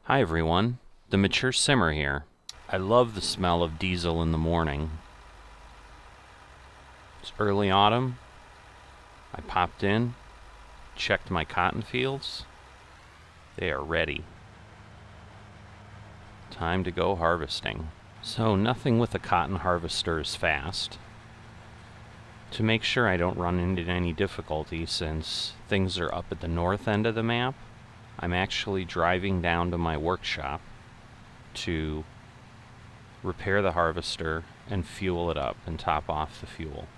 Hi everyone, the Mature Simmer here. I love the smell of diesel in the morning. It's early autumn. I popped in, checked my cotton fields. They are ready. Time to go harvesting. So nothing with a cotton harvester is fast. To make sure I don't run into any difficulty since things are up at the north end of the map, I'm actually driving down to my workshop to repair the harvester and fuel it up and top off the fuel.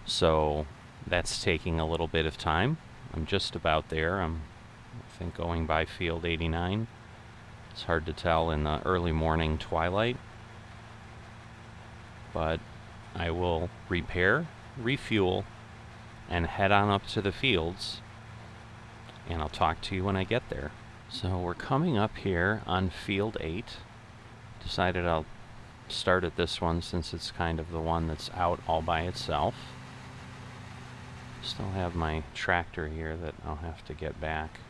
So that's taking a little bit of time. I'm just about there. I think going by field 89. It's hard to tell in the early morning twilight, but I will repair, refuel, and head on up to the fields, and I'll talk to you when I get there. So we're coming up here on field 8. Decided I'll start at this one since it's kind of the one that's out all by itself. Still have my tractor here that I'll have to get back.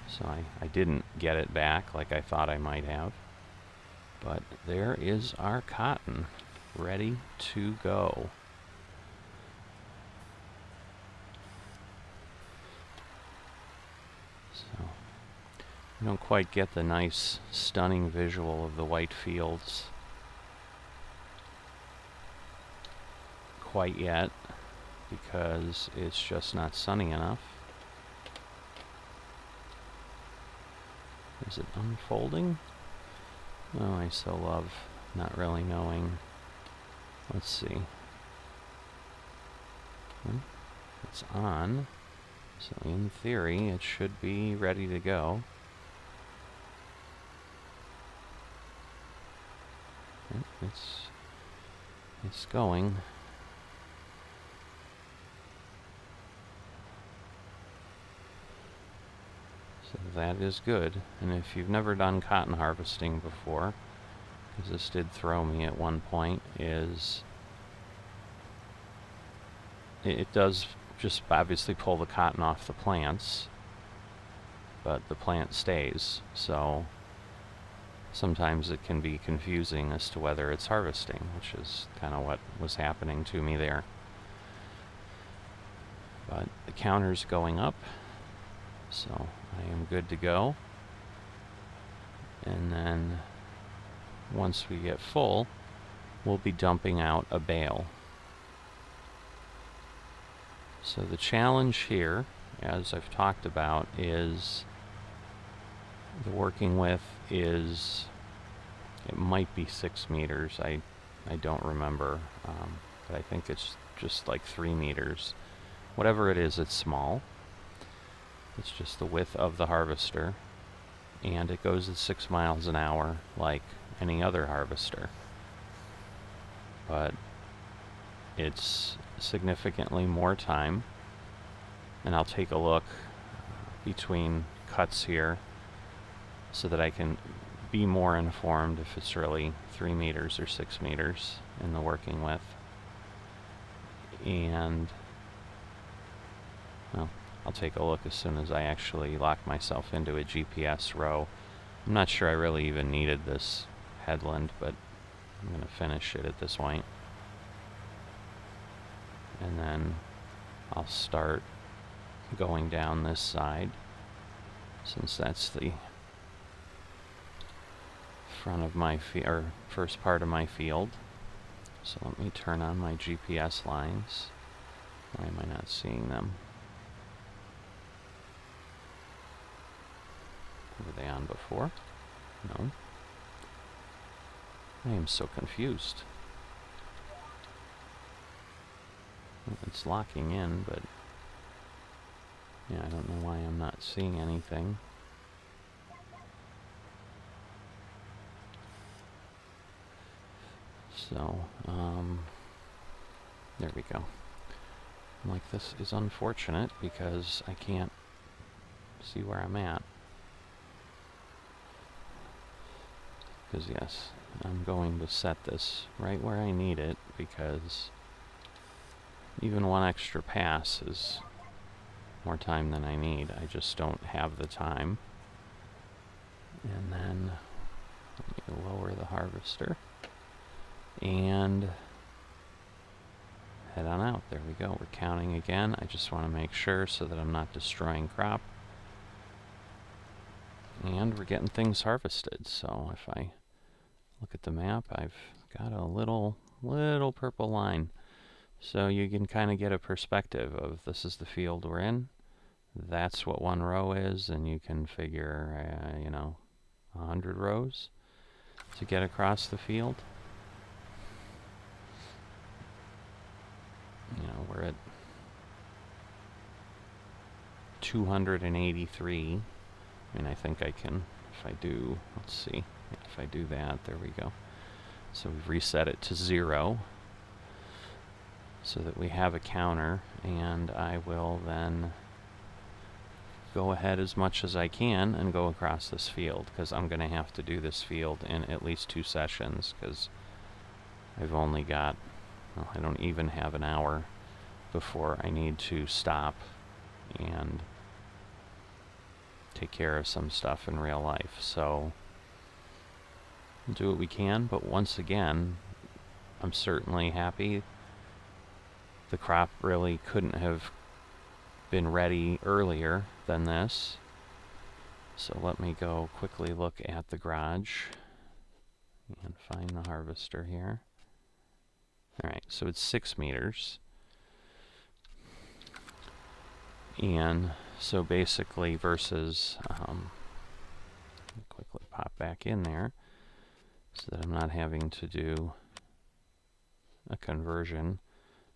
So I didn't get it back like I thought I might have. But there is our cotton ready to go. So you don't quite get the nice stunning visual of the white fields quite yet because it's just not sunny enough. Is it unfolding? Oh, I so love not really knowing. Let's see. It's on, so in theory it should be ready to go. It's going. So that is good. And if you've never done cotton harvesting before, because this did throw me at one point, is it does just obviously pull the cotton off the plants, but the plant stays. So sometimes it can be confusing as to whether it's harvesting, which is kind of what was happening to me there. But the counter's going up, so I am good to go. And then once we get full, we'll be dumping out a bale. So the challenge here, as I've talked about, is the working width is, it might be 6 meters. I don't remember, but I think it's just like 3 meters. Whatever it is, it's small. It's just the width of the harvester, and it goes at 6 miles an hour like any other harvester. But it's significantly more time, and I'll take a look between cuts here so that I can be more informed if it's really 3 meters or 6 meters in the working width. And well, I'll take a look as soon as I actually lock myself into a GPS row. I'm not sure I really even needed this headland, but I'm going to finish it at this point. And then I'll start going down this side, since that's the front of my or first part of my field. So let me turn on my GPS lines. Why am I not seeing them? Were they on before? No. I am so confused. It's locking in, but yeah, I don't know why I'm not seeing anything. So, there we go. I'm like, this is unfortunate because I can't see where I'm at. Because yes, I'm going to set this right where I need it, because even one extra pass is more time than I need. I just don't have the time. And then let me lower the harvester and head on out. There we go. We're counting again. I just want to make sure so that I'm not destroying crop. And we're getting things harvested. So if I look at the map, I've got a little purple line. So you can kind of get a perspective of this is the field we're in. That's what one row is, and you can figure, 100 rows to get across the field. We're at 283. I think I can, if I do, let's see, if I do that, there we go. So we've reset it to 0 so that we have a counter, and I will then go ahead as much as I can and go across this field, because I'm going to have to do this field in at least 2 sessions, because I've only got, well, I don't even have an hour before I need to stop and take care of some stuff in real life. So we'll do what we can, but once again, I'm certainly happy. The crop really couldn't have been ready earlier than this. So let me go quickly look at the garage and find the harvester here. Alright, so it's 6 meters. And so basically versus, quickly pop back in there so that I'm not having to do a conversion,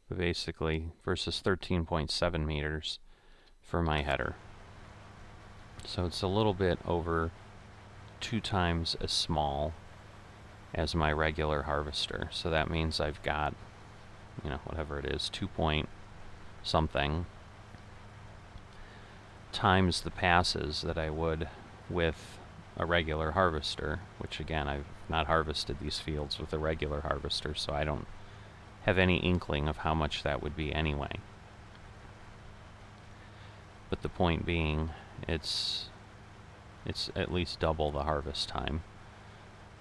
but basically versus 13.7 meters for my header. So it's a little bit over 2 times as small as my regular harvester. So that means I've got, whatever it is, 2 point something times the passes that I would with a regular harvester, which again, I've not harvested these fields with a regular harvester, so I don't have any inkling of how much that would be anyway. But the point being, it's at least double the harvest time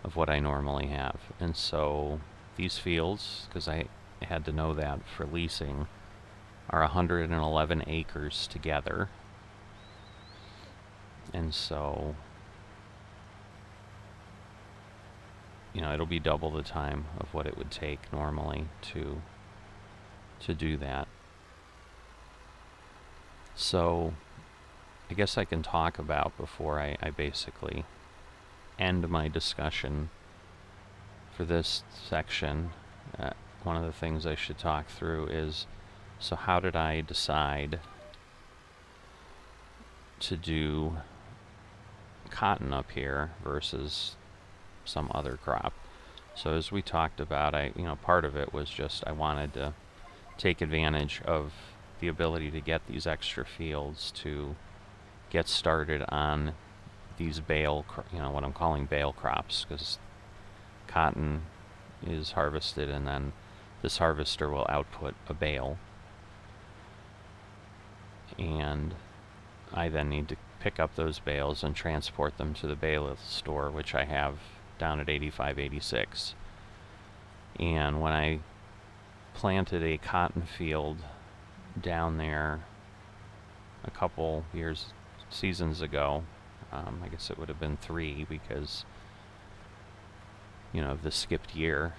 of what I normally have. And so these fields, because I had to know that for leasing, are 111 acres together. And so, it'll be double the time of what it would take normally to do that. So I guess I can talk about, before I basically end my discussion for this section, one of the things I should talk through is, so how did I decide to do cotton up here versus some other crop? So as we talked about, part of it was just I wanted to take advantage of the ability to get these extra fields to get started on these bale, what I'm calling bale crops, because cotton is harvested and then this harvester will output a bale, and I then need to pick up those bales and transport them to the bale store, which I have down at 8586. And when I planted a cotton field down there a couple seasons ago, I guess it would have been 3 because of the skipped year,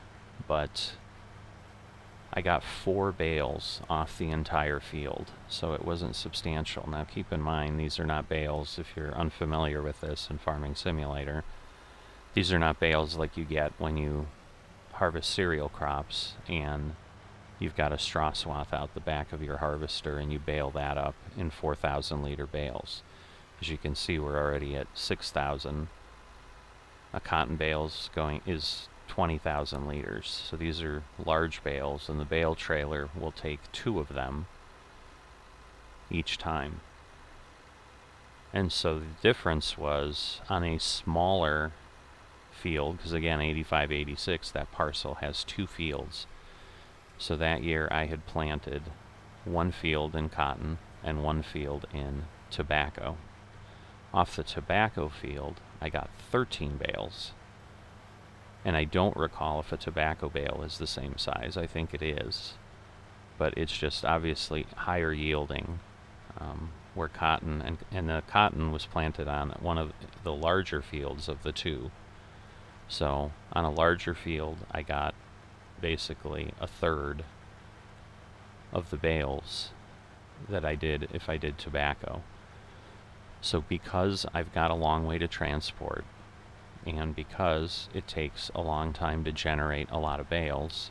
but I got 4 bales off the entire field, so it wasn't substantial. Now keep in mind, these are not bales, if you're unfamiliar with this in Farming Simulator, these are not bales like you get when you harvest cereal crops and you've got a straw swath out the back of your harvester and you bale that up in 4,000 liter bales. As you can see, we're already at 6,000. A cotton bales is 20,000 liters. So these are large bales, and the bale trailer will take 2 of them each time. And so the difference was on a smaller field, because again, 8586, that parcel has 2 fields. So that year I had planted 1 field in cotton and 1 field in tobacco. Off the tobacco field, I got 13 bales. And I don't recall if a tobacco bale is the same size. I think it is. But it's just obviously higher yielding, where cotton, and the cotton was planted on one of the larger fields of the two. So on a larger field, I got basically a third of the bales that I did if I did tobacco. So because I've got a long way to transport, and because it takes a long time to generate a lot of bales,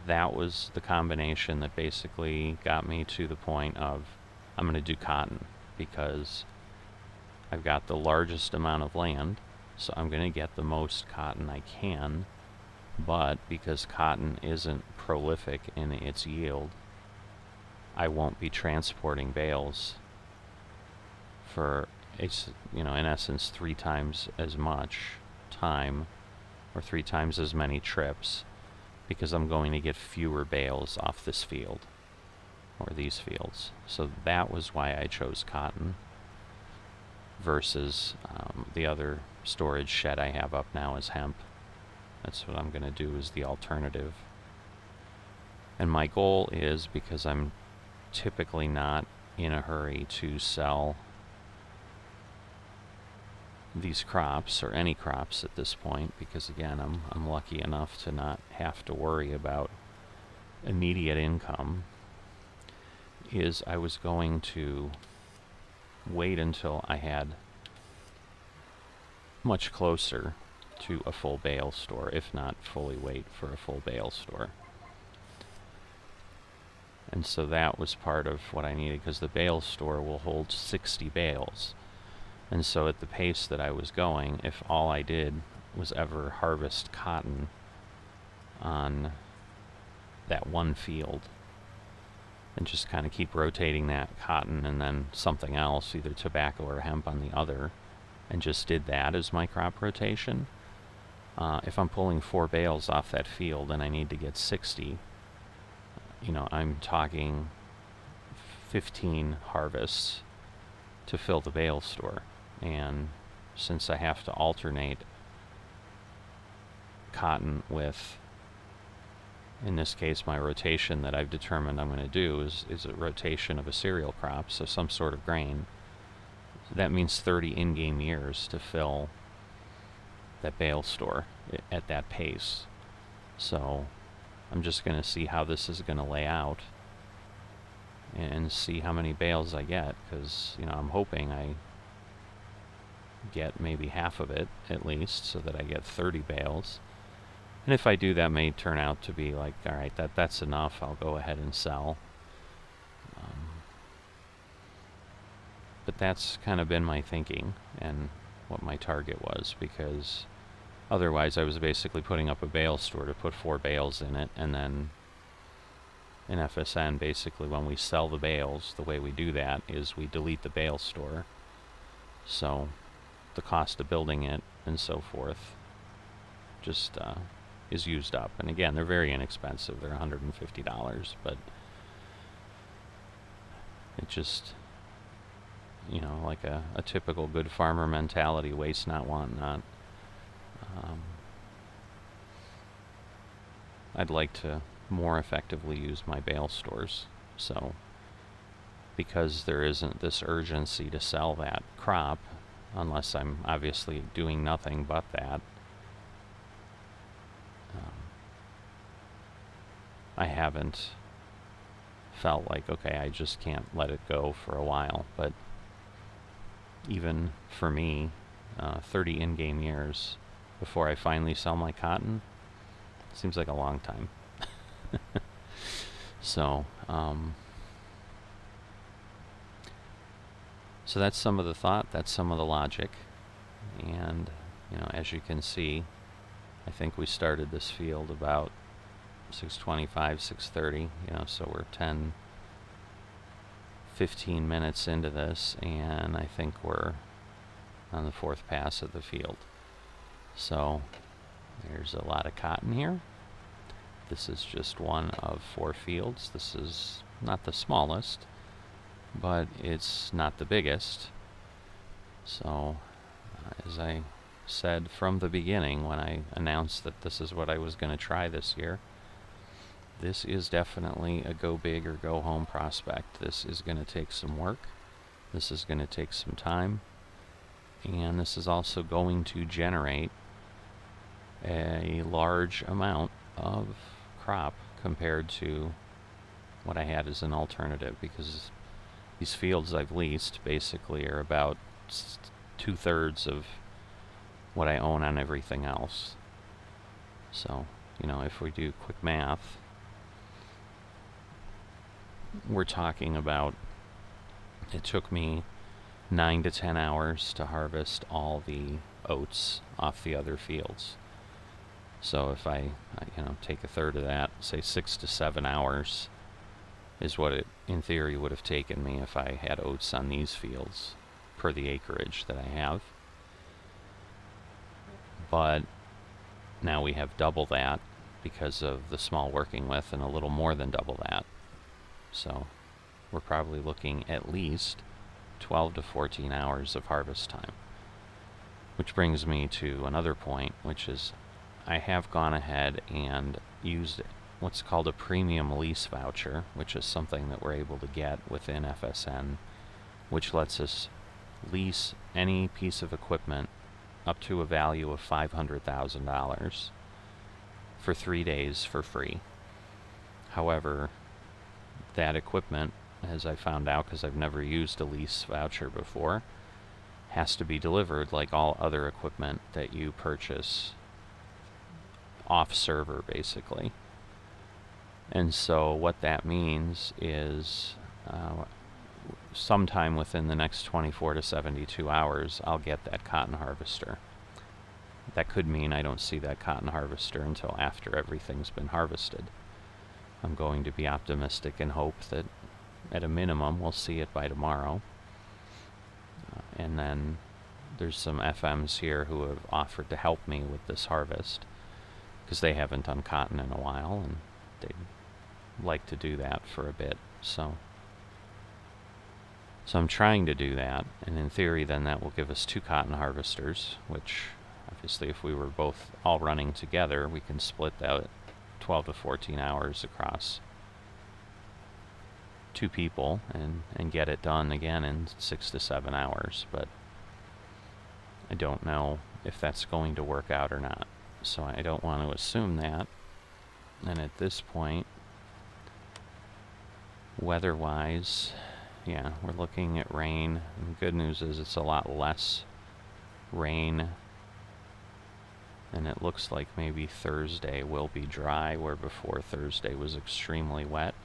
that was the combination that basically got me to the point of I'm going to do cotton, because I've got the largest amount of land, so I'm going to get the most cotton I can. But because cotton isn't prolific in its yield, I won't be transporting bales for, in essence, 3 times as much time, or 3 times as many trips, because I'm going to get fewer bales off this field, or these fields. So that was why I chose cotton versus the other storage shed I have up now is hemp. That's what I'm going to do as the alternative. And my goal is, because I'm typically not in a hurry to sell these crops, or any crops at this point, because again, I'm lucky enough to not have to worry about immediate income, is I was going to wait until I had much closer to a full bale store, if not fully wait for a full bale store. And so that was part of what I needed, because the bale store will hold 60 bales. And so at the pace that I was going, if all I did was ever harvest cotton on that one field, and just kind of keep rotating that cotton and then something else, either tobacco or hemp on the other, and just did that as my crop rotation, if I'm pulling 4 bales off that field and I need to get 60, I'm talking 15 harvests to fill the bale store. And since I have to alternate cotton with, in this case, my rotation that I've determined I'm going to do is a rotation of a cereal crop, so some sort of grain, that means 30 in-game years to fill that bale store at that pace. So I'm just going to see how this is going to lay out and see how many bales I get, because I'm hoping I get maybe half of it at least, so that I get 30 bales. And if I do, that may turn out to be like, all right, that's enough, I'll go ahead and sell. But that's kind of been my thinking and what my target was, because otherwise I was basically putting up a bale store to put 4 bales in it, and then in FSN, basically when we sell the bales, the way we do that is we delete the bale store. So the cost of building it and so forth just is used up. And again, they're very inexpensive. They're $150, but it just, like a typical good farmer mentality, waste not, want not. I'd like to more effectively use my bale stores. So because there isn't this urgency to sell that crop, unless I'm obviously doing nothing but that, I haven't felt like, okay, I just can't let it go for a while. But even for me, 30 in-game years before I finally sell my cotton seems like a long time. So that's some of the thought, that's some of the logic. And as you can see, I think we started this field about 6:25, 6:30, so we're 15 minutes into this, and I think we're on the 4th pass of the field. So there's a lot of cotton here. This is just one of 4 fields. This is not the smallest, but it's not the biggest. So, as I said from the beginning when I announced that this is what I was going to try this year, this is definitely a go big or go home prospect. This is going to take some work. This is going to take some time. And this is also going to generate a large amount of crop compared to what I had as an alternative, because these fields I've leased basically are about 2/3 of what I own on everything else. So, you know, if we do quick math, we're talking about, it took me 9 to 10 hours to harvest all the oats off the other fields. So if I take a third of that, say 6 to 7 hours is what it in theory would have taken me if I had oats on these fields per the acreage that I have. But now we have double that because of the small working with, and a little more than double that. So we're probably looking at least 12 to 14 hours of harvest time. Which brings me to another point, which is I have gone ahead and used what's called a premium lease voucher, which is something that we're able to get within FSN, which lets us lease any piece of equipment up to a value of $500,000 for 3 days for free. However, that equipment, as I found out because I've never used a lease voucher before, has to be delivered like all other equipment that you purchase off server, basically. And so what that means is sometime within the next 24 to 72 hours, I'll get that cotton harvester. That could mean I don't see that cotton harvester until after everything's been harvested. I'm going to be optimistic and hope that at a minimum we'll see it by tomorrow. And then there's some FMs here who have offered to help me with this harvest because they haven't done cotton in a while and they'd like to do that for a bit. So I'm trying to do that, and in theory then that will give us 2 cotton harvesters, which obviously if we were both all running together, we can split that 12 to 14 hours across 2 people and get it done again in 6 to 7 hours. But I don't know if that's going to work out or not, so I don't want to assume that. And at this point, weather-wise, yeah, we're looking at rain. And the good news is it's a lot less rain, and it looks like maybe Thursday will be dry, where before Thursday was extremely wet.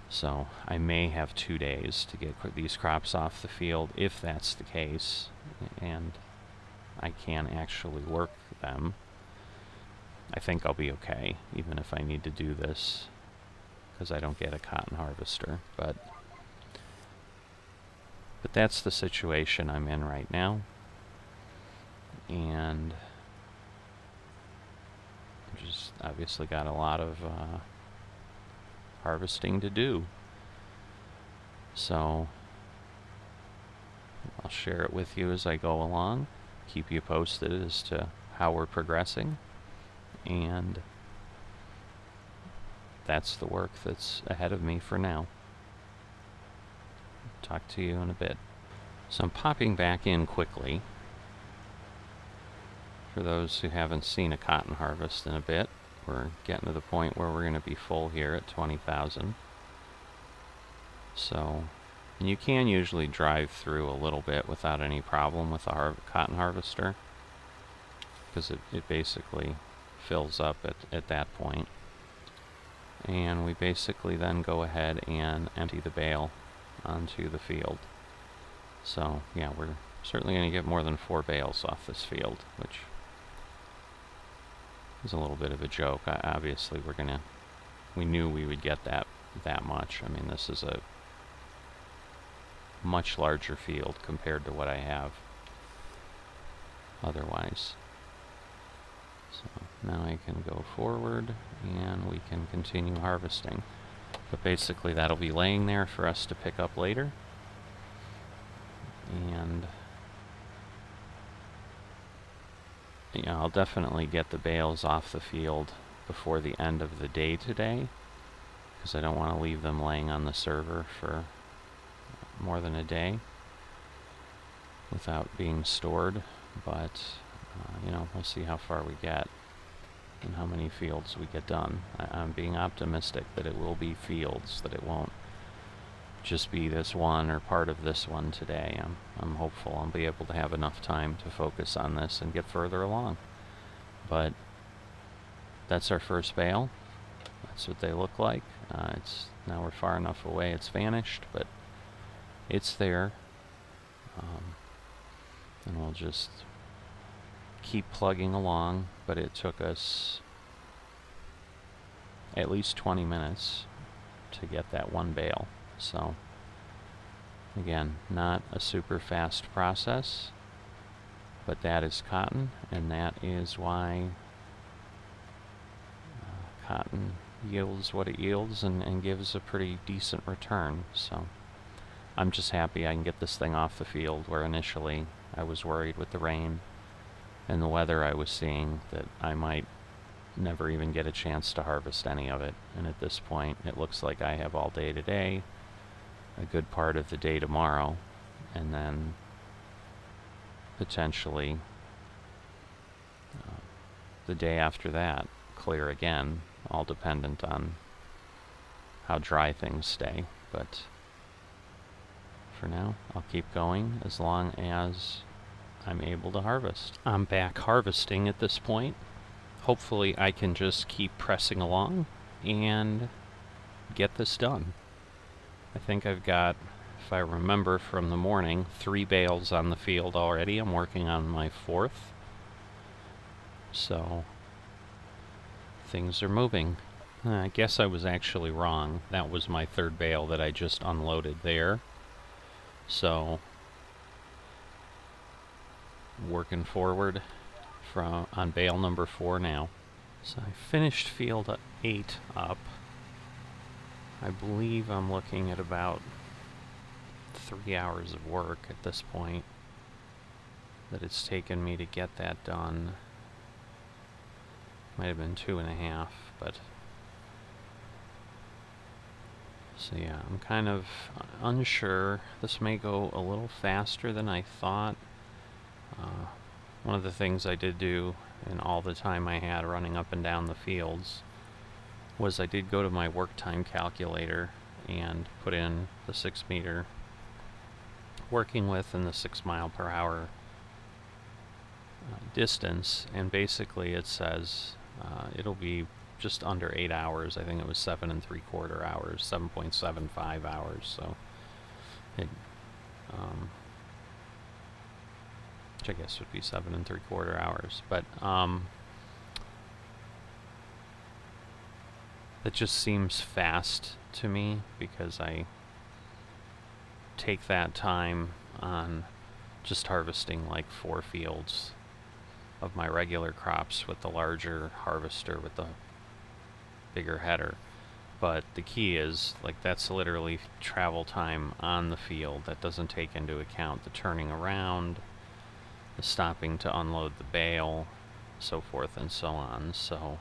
So I may have 2 days to get these crops off the field, if that's the case, and I can actually work them. I think I'll be okay, even if I need to do this, because I don't get a cotton harvester. But that's the situation I'm in right now, and just obviously got a lot of harvesting to do. So I'll share it with you as I go along, keep you posted as to how we're progressing, and that's the work that's ahead of me for now. Talk to you in a bit. So I'm popping back in quickly for those who haven't seen a cotton harvest in a bit. We're getting to the point where we're going to be full here at 20,000. So, and you can usually drive through a little bit without any problem with the cotton harvester, because it basically fills up at that point. And we basically then go ahead and empty the bale onto the field. So yeah, we're certainly going to get more than 4 bales off this field, which is a little bit of a joke. Obviously we knew we would get that much. I mean, this is a much larger field compared to what I have otherwise. So now I can go forward and we can continue harvesting. But basically that'll be laying there for us to pick up later. And yeah, I'll definitely get the bales off the field before the end of the day today, because I don't want to leave them laying on the server for more than a day without being stored. But you know, we'll see how far we get and how many fields we get done. I'm being optimistic that it will be fields, that it won't just be this one or part of this one today. I'm hopeful I'll be able to have enough time to focus on this and get further along. But that's our first bale. That's what they look like. It's now we're far enough away it's vanished, but it's there. And we'll just keep plugging along, but it took us at least 20 minutes to get that one bale. So again, not a super fast process, but that is cotton, and that is why cotton yields what it yields and gives a pretty decent return. So I'm just happy I can get this thing off the field, where initially I was worried with the rain and the weather I was seeing that I might never even get a chance to harvest any of it. And at this point, it looks like I have all day today, a good part of the day tomorrow, and then potentially the day after that clear again, all dependent on how dry things stay. But for now, I'll keep going as long as I'm able to harvest. I'm back harvesting at this point. Hopefully I can just keep pressing along and get this done. I think I've got, if I remember from the morning, 3 bales on the field already. I'm working on my 4th. So things are moving. I guess I was actually wrong. That was my 3rd bale that I just unloaded there. So working forward on bale number 4 now. So I finished field 8 up. I believe I'm looking at about 3 hours of work at this point that it's taken me to get that done. Might have been 2.5, but so yeah, I'm kind of unsure. This may go a little faster than I thought. One of the things I did do in all the time I had running up and down the fields was I did go to my work time calculator and put in the 6 meter working with and the 6 mile per hour distance, and basically it says it'll be just under 8 hours. I think it was 7 3/4 hours, 7.75 hours. So it, which I guess would be 7 3/4 hours, but that just seems fast to me because I take that time on just harvesting like 4 fields of my regular crops with the larger harvester with the bigger header. But the key is, like, that's literally travel time on the field. That doesn't take into account the turning around, the stopping to unload the bale, so forth and so on. So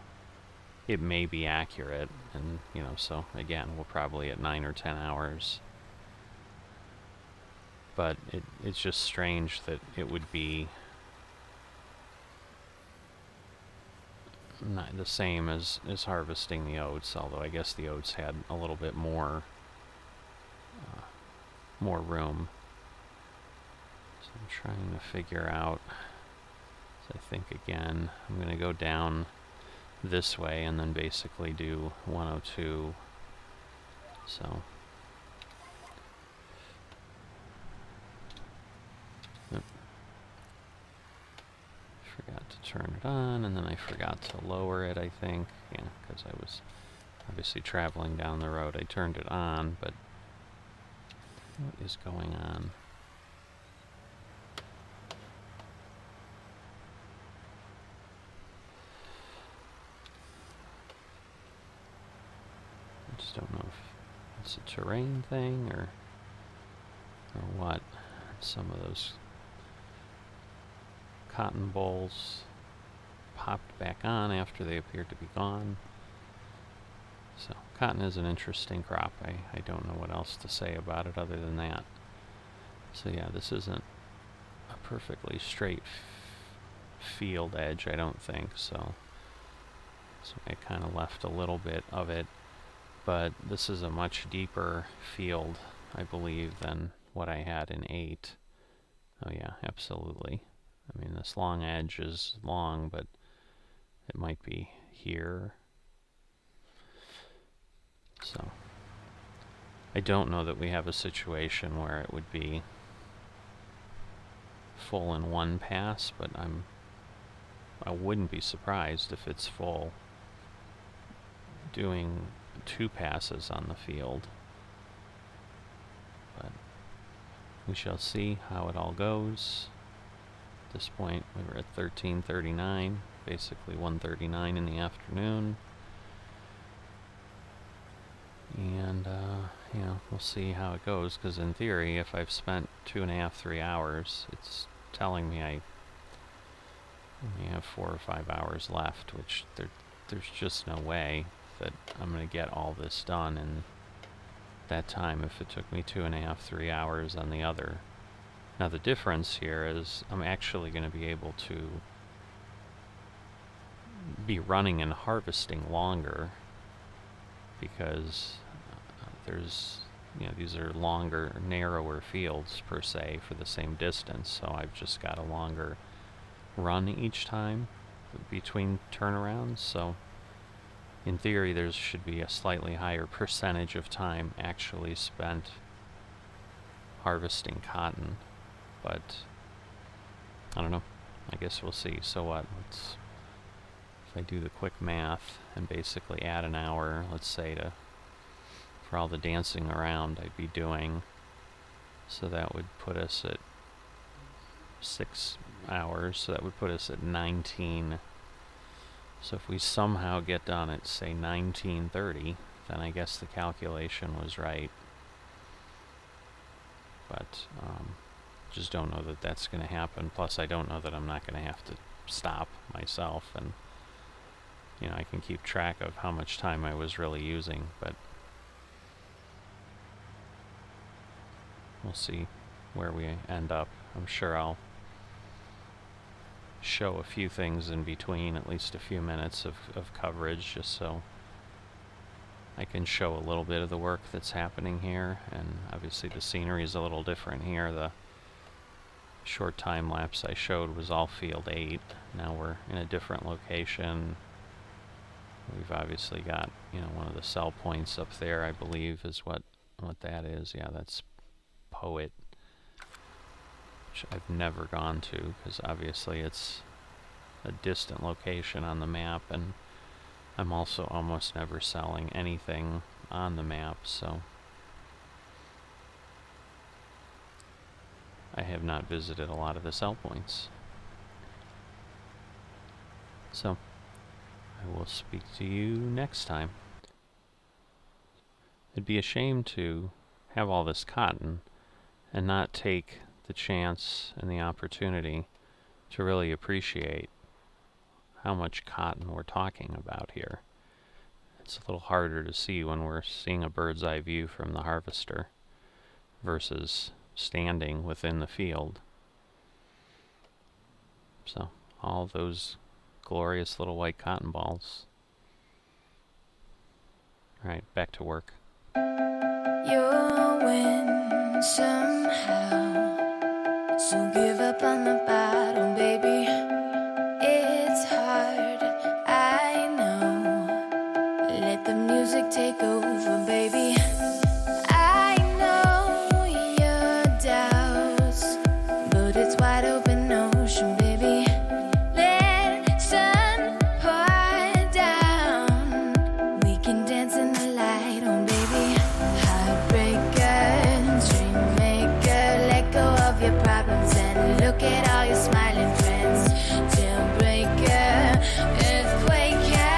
it may be accurate, and you know, so again, we're probably at 9 or 10 hours. But it's just strange that it would be not the same as harvesting the oats, although I guess the oats had a little bit more room. So I'm trying to figure out, so I think again, I'm going to go down this way and then basically do 102. So forgot to turn it on, and then I forgot to lower it, I think. Yeah, because I was obviously traveling down the road. I turned it on, but what is going on? I just don't know if it's a terrain thing or what. some of those cotton bolls popped back on after they appeared to be gone. So cotton is an interesting crop. I don't know what else to say about it other than that. So yeah, this isn't a perfectly straight field edge, I don't think. So I kind of left a little bit of it, but this is a much deeper field, I believe, than what I had in 8. Oh yeah, absolutely. I mean, this long edge is long, but it might be here. So I don't know that we have a situation where it would be full in one pass, but I wouldn't be surprised if it's full doing 2 passes on the field. But we shall see how it all goes. At this point, we were at 13:39, basically 1:39 in the afternoon. And, you know, we'll see how it goes, because in theory, if I've spent 2.5, 3 hours, it's telling me I only have 4 or 5 hours left, which there's just no way that I'm going to get all this done in that time if it took me 2.5, 3 hours on the other. Now the difference here is I'm actually going to be able to be running and harvesting longer, because there's, you know, these are longer, narrower fields per se for the same distance, so I've just got a longer run each time between turnarounds. So in theory there should be a slightly higher percentage of time actually spent harvesting cotton, but I don't know. I guess we'll see. So what? If I do the quick math and basically add an hour, let's say, for all the dancing around I'd be doing, so that would put us at 6 hours, so that would put us at 19. So if we somehow get done at, say, 19:30, then I guess the calculation was right. But just don't know that that's going to happen. Plus I don't know that I'm not going to have to stop myself, and you know, I can keep track of how much time I was really using, but we'll see where we end up. I'm sure I'll show a few things in between, at least a few minutes of coverage, just so I can show a little bit of the work that's happening here. And obviously the scenery is a little different here. The short time lapse I showed was all field 8. Now we're in a different location. We've obviously got, you know, one of the cell points up there, I believe, is what that is. Yeah, that's Poet, which I've never gone to, because obviously it's a distant location on the map, and I'm also almost never selling anything on the map, so I have not visited a lot of the cell points. So I will speak to you next time. It'd be a shame to have all this cotton and not take the chance and the opportunity to really appreciate how much cotton we're talking about here. It's a little harder to see when we're seeing a bird's eye view from the harvester versus standing within the field. So all those glorious little white cotton balls. Alright, back to work. You'll win somehow, so give up on the battle, baby. It's hard, I know. Let the music take over, baby. I know your doubts, but it's wide open ocean, baby. Let sun pour down. We can dance in the light, oh baby. Heartbreaker, dream maker, let go of your problems and look at all your smiling friends. Jailbreaker, earthquaker.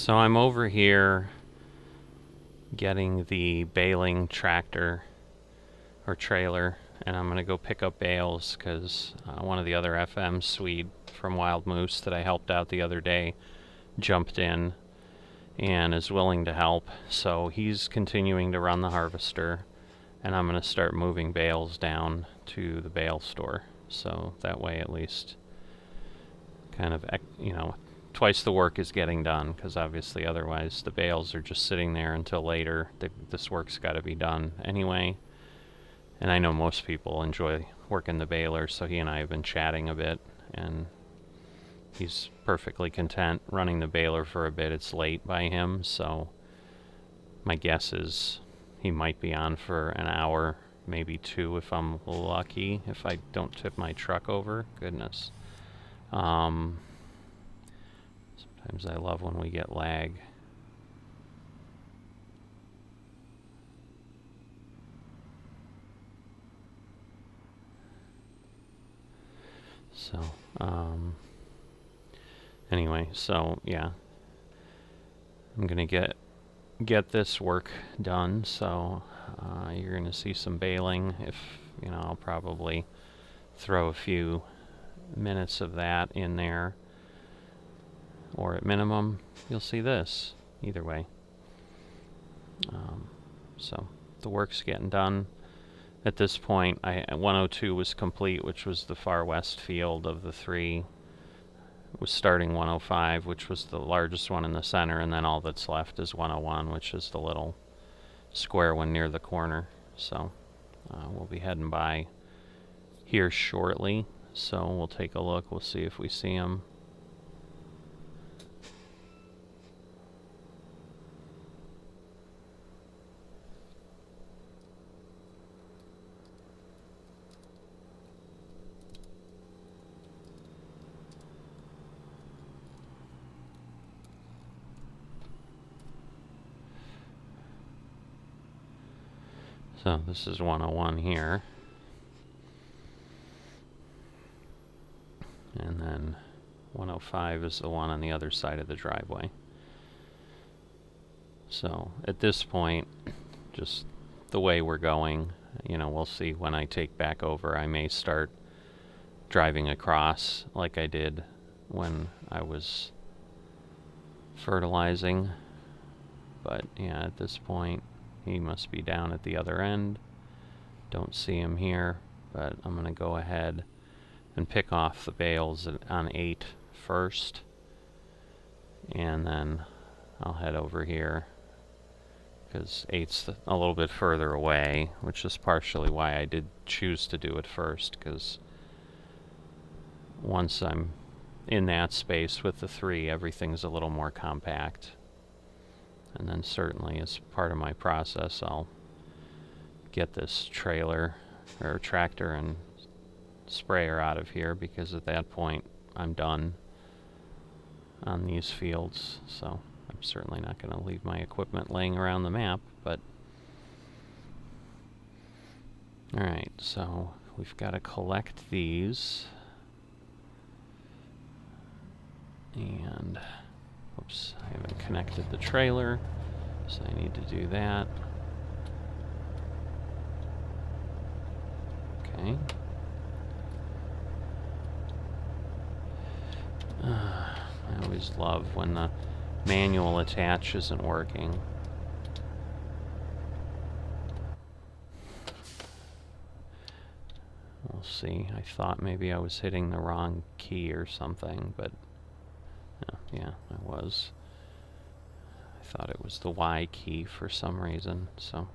So I'm over here getting the baling tractor or trailer, and I'm gonna go pick up bales because one of the other FM Swede from Wild Moose that I helped out the other day jumped in and is willing to help, so he's continuing to run the harvester, and I'm gonna start moving bales down to the bale store, so that way at least kind of, you know, twice the work is getting done, because obviously otherwise the bales are just sitting there until later. This work's got to be done anyway. And I know most people enjoy working the baler, so he and I have been chatting a bit, and he's perfectly content running the baler for a bit. It's late by him, so my guess is he might be on for an hour, maybe 2 if I'm lucky, if I don't tip my truck over. Goodness. Sometimes I love when we get lag. So, anyway, so yeah, I'm gonna get this work done. So you're gonna see some baling. If you know, I'll probably throw a few minutes of that in there, or at minimum you'll see this either way. So the work's getting done. At this point, 102 was complete, which was the far west field of the 3. Was starting 105, which was the largest one in the center, and then all that's left is 101, which is the little square one near the corner. So we'll be heading by here shortly, so we'll take a look. We'll see if we see them. So this is 101 here. And then 105 is the one on the other side of the driveway. So at this point, just the way we're going, you know, we'll see when I take back over. I may start driving across like I did when I was fertilizing. But yeah, at this point, he must be down at the other end. Don't see him here, but I'm going to go ahead and pick off the bales on 8 first. And then I'll head over here, because 8's a little bit further away, which is partially why I did choose to do it first, because once I'm in that space with the 3, everything's a little more compact. And then certainly as part of my process, I'll get this trailer or tractor and sprayer out of here, because at that point I'm done on these fields. So I'm certainly not going to leave my equipment laying around the map, but alright, so we've got to collect these, and oops, I haven't connected the trailer, so I need to do that. Okay. I always love when the manual attach isn't working. We'll see. I thought maybe I was hitting the wrong key or something, but yeah, I was. I thought it was the Y key for some reason, so.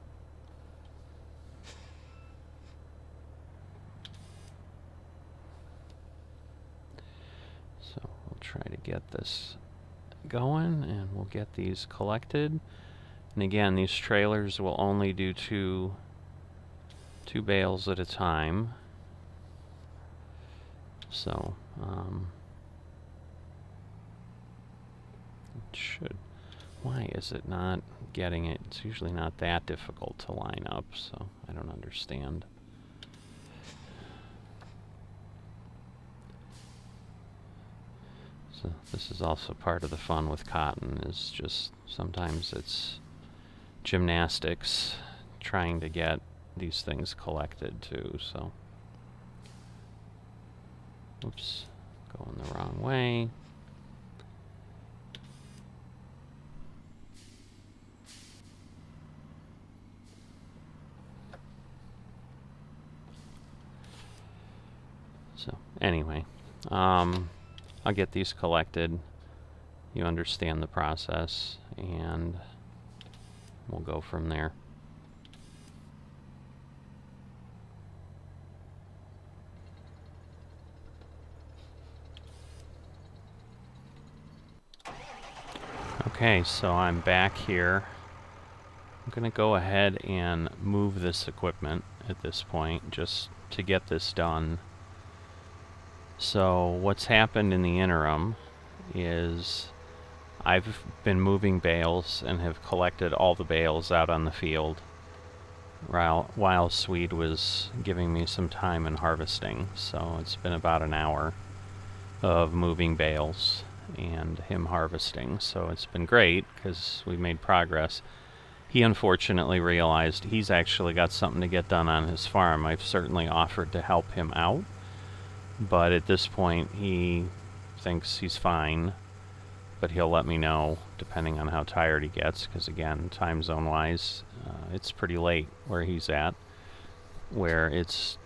So we'll try to get this going, and we'll get these collected. And again, these trailers will only do two bales at a time. So, it should. Why is it not getting it? It's usually not that difficult to line up, so I don't understand. So this is also part of the fun with cotton, is just sometimes it's gymnastics trying to get these things collected too. So, oops, going the wrong way. So anyway, I'll get these collected. You understand the process, and we'll go from there. Okay, so I'm back here. I'm going to go ahead and move this equipment at this point just to get this done. So what's happened in the interim is I've been moving bales and have collected all the bales out on the field while Swede was giving me some time in harvesting. So it's been about an hour of moving bales and him harvesting. So it's been great because we made progress. He unfortunately realized he's actually got something to get done on his farm. I've certainly offered to help him out, but at this point he thinks he's fine, but he'll let me know depending on how tired he gets, because again, time zone wise, it's pretty late where he's at, where it's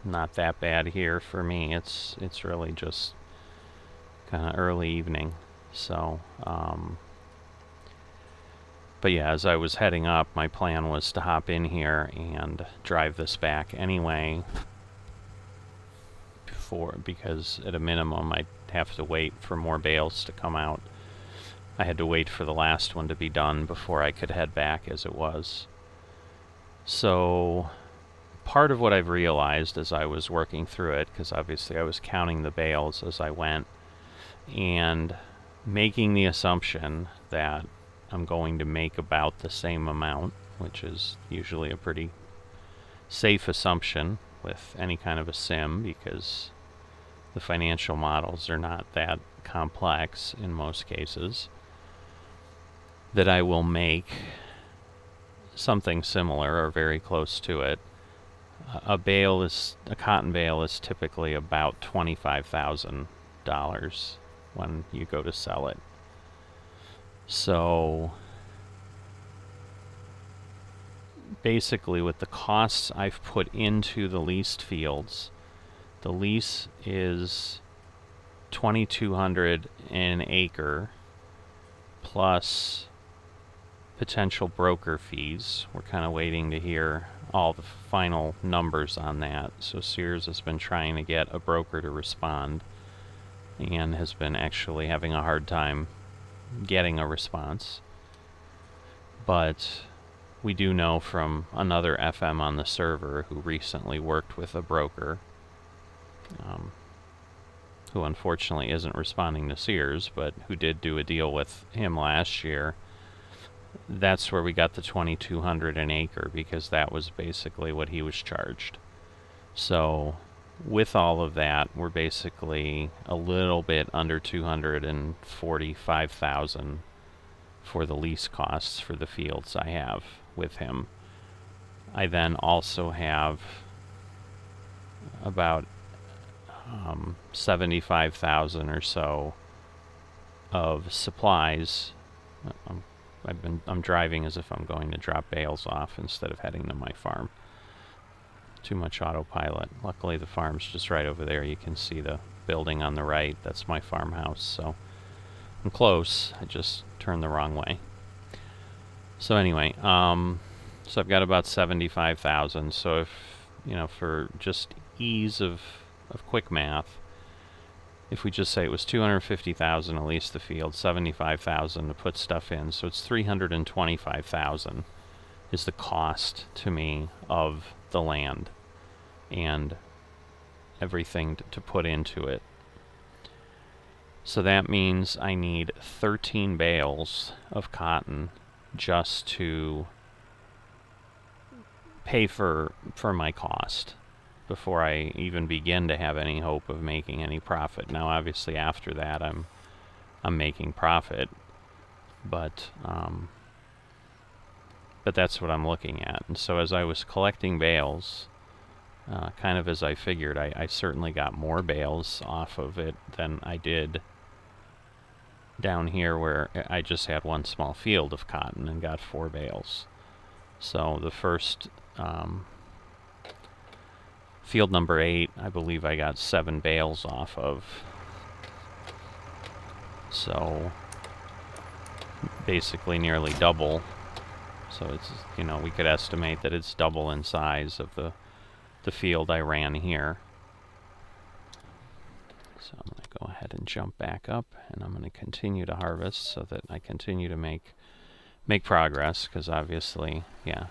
not that bad here for me. It's really just kind of early evening. So but yeah, as I was heading up, my plan was to hop in here and drive this back anyway, because at a minimum I'd have to wait for more bales to come out. I had to wait for the last one to be done before I could head back as it was. So part of what I've realized as I was working through it, because obviously I was counting the bales as I went and making the assumption that I'm going to make about the same amount, which is usually a pretty safe assumption with any kind of a sim, because the financial models are not that complex in most cases, that I will make something similar or very close to it. A cotton bale is typically about $25,000 when you go to sell it. So basically, with the costs I've put into the leased fields, the lease is $2,200 an acre plus potential broker fees. We're kind of waiting to hear all the final numbers on that. So Sears has been trying to get a broker to respond and has been actually having a hard time getting a response. But we do know from another FM on the server who recently worked with a broker, who unfortunately isn't responding to Sears, but who did do a deal with him last year. That's where we got the $2,200 an acre, because that was basically what he was charged. So with all of that, we're basically a little bit under $245,000 for the lease costs for the fields I have with him. I then also have about $75,000 or so of supplies. I'm driving as if I'm going to drop bales off instead of heading to my farm. Too much autopilot. Luckily the farm's just right over there. You can see the building on the right. That's my farmhouse. So I'm close. I just turned the wrong way. So anyway, so I've got about $75,000. So if, for just ease of quick math, if we just say it was $250,000 to lease the field, $75,000 to put stuff in, so it's $325,000 is the cost to me of the land and everything to put into it. So that means I need 13 bales of cotton just to pay for my cost. before I even begin to have any hope of making any profit. Now, obviously, after that, I'm making profit, but that's what I'm looking at. And so as I was collecting bales, kind of as I figured, I certainly got more bales off of it than I did down here, where I just had one small field of cotton and got 4 bales. So the first field number 8, I believe I got 7 bales off of. So basically nearly double. So it's, you know, we could estimate that it's double in size of the field I ran here. So I'm going to go ahead and jump back up, and I'm going to continue to harvest so that I continue to make progress, because obviously, yeah,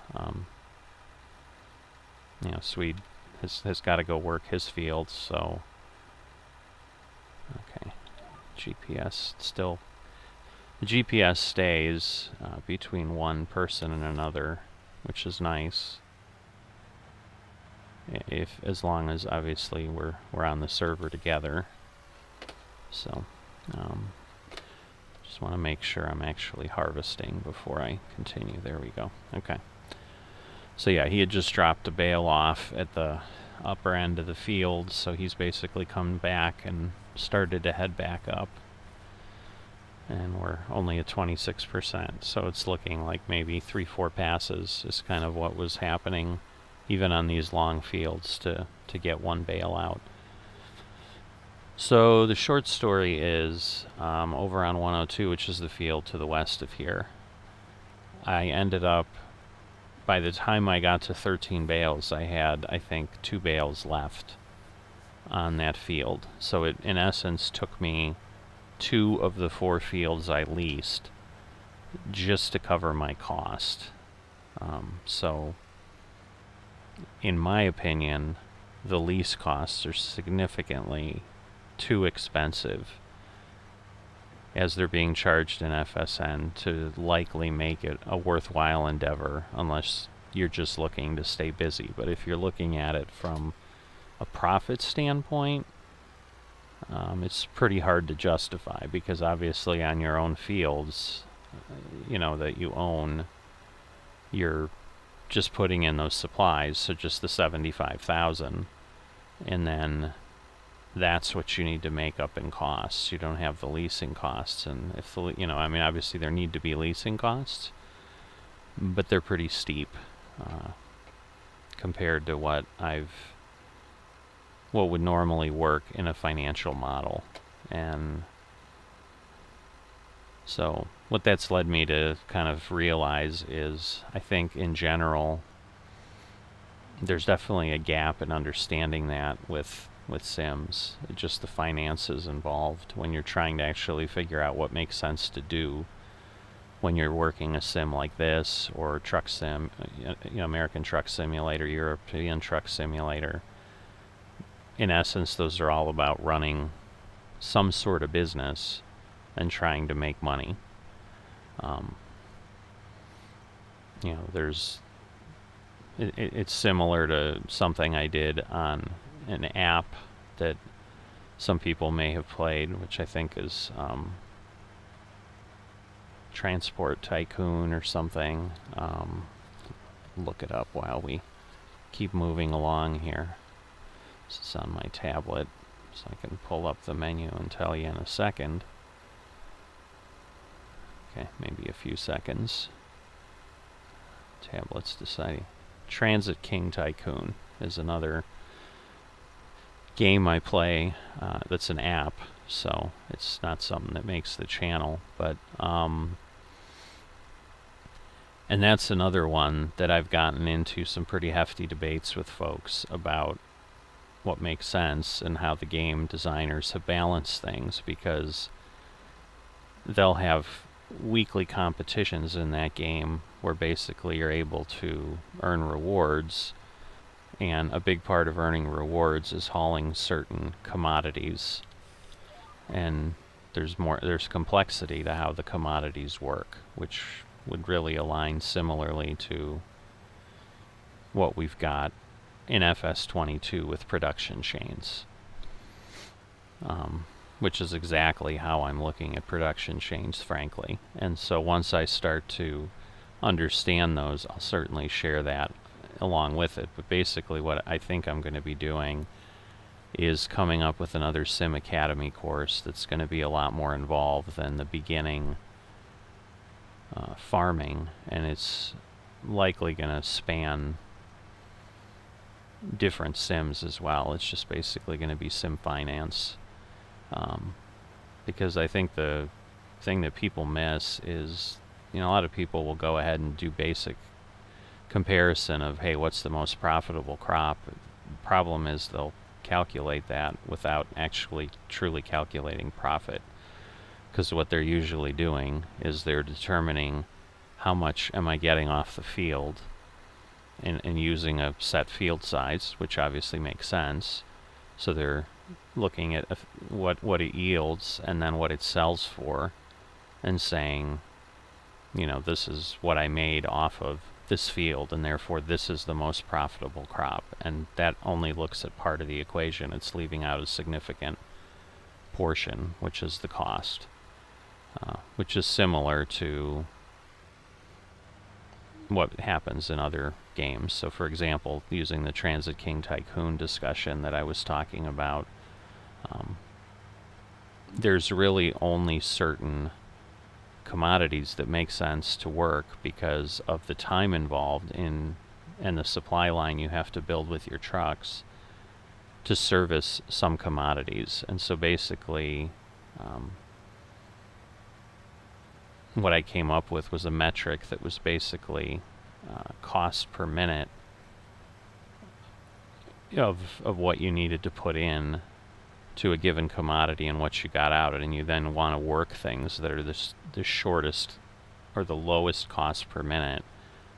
you know, Swede has got to go work his field. So okay, GPS still, the GPS stays between one person and another, which is nice. As long as obviously we're on the server together. So just want to make sure I'm actually harvesting before I continue. There we go. Okay. So yeah, he had just dropped a bale off at the upper end of the field, so he's basically come back and started to head back up. And we're only at 26%, so it's looking like maybe 3-4 passes is kind of what was happening, even on these long fields, to get one bale out. So the short story is, over on 102, which is the field to the west of here, I ended up, by the time I got to 13 bales, I had, I think, 2 bales left on that field. So it, in essence, took me 2 of the 4 fields I leased just to cover my cost. So in my opinion, the lease costs are significantly too expensive, as they're being charged in FSN, to likely make it a worthwhile endeavor, unless you're just looking to stay busy. But if you're looking at it from a profit standpoint, it's pretty hard to justify, because obviously on your own fields, you know, that you own, you're just putting in those supplies, so just the 75,000, and then that's what you need to make up in costs. You don't have the leasing costs, and if the, you know, I mean, obviously there need to be leasing costs, but they're pretty steep compared to what would normally work in a financial model. And so what that's led me to kind of realize is, I think in general, there's definitely a gap in understanding that with Sims, just the finances involved when you're trying to actually figure out what makes sense to do when you're working a sim like this, or truck sim, you know, American Truck Simulator, European Truck Simulator. In essence, those are all about running some sort of business and trying to make money. You know, it's similar to something I did on an app that some people may have played, which I think is Transport Tycoon or something. Look it up while we keep moving along here. This is on my tablet, so I can pull up the menu and tell you in a second. Okay, maybe a few seconds. Tablet's deciding. Transit King Tycoon is another game I play that's an app, so it's not something that makes the channel, but and that's another one that I've gotten into some pretty hefty debates with folks about what makes sense and how the game designers have balanced things, because they'll have weekly competitions in that game where basically you're able to earn rewards, and a big part of earning rewards is hauling certain commodities, and there's complexity to how the commodities work, which would really align similarly to what we've got in FS22 with production chains, which is exactly how I'm looking at production chains, frankly. And so once I start to understand those, I'll certainly share that along with it. But basically what I think I'm going to be doing is coming up with another Sim Academy course that's going to be a lot more involved than the beginning farming, and it's likely going to span different sims as well. It's just basically going to be sim finance, because I think the thing that people miss is, a lot of people will go ahead and do basic comparison of, hey, what's the most profitable crop? The problem is they'll calculate that without actually truly calculating profit, because what they're usually doing is they're determining how much am I getting off the field, and using a set field size, which obviously makes sense. So they're looking at what it yields and then what it sells for, and saying, this is what I made off of this field, and therefore this is the most profitable crop. And that only looks at part of the equation. It's leaving out a significant portion, which is the cost, which is similar to what happens in other games. So for example, using the Transit King Tycoon discussion that I was talking about, there's really only certain commodities that make sense to work because of the time involved in and the supply line you have to build with your trucks to service some commodities. And so basically what I came up with was a metric that was basically cost per minute of what you needed to put in to a given commodity and what you got out of it. And you then want to work things that are the shortest or the lowest cost per minute,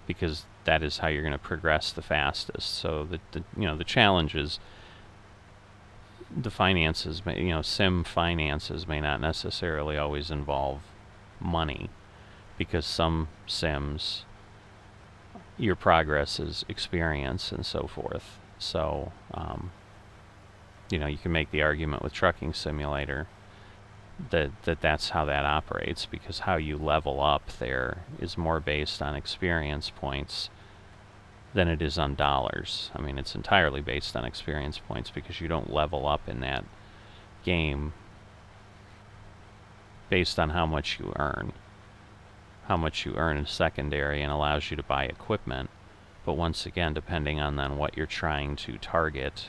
because that is how you're going to progress the fastest. So the challenge is the finances, sim finances may not necessarily always involve money, because some sims, your progress is experience and so forth. So you can make the argument with Trucking Simulator that's how that operates, because how you level up there is more based on experience points than it is on dollars. I mean, it's entirely based on experience points, because you don't level up in that game based on how much you earn. How much you earn is secondary and allows you to buy equipment. But once again, depending on then what you're trying to target,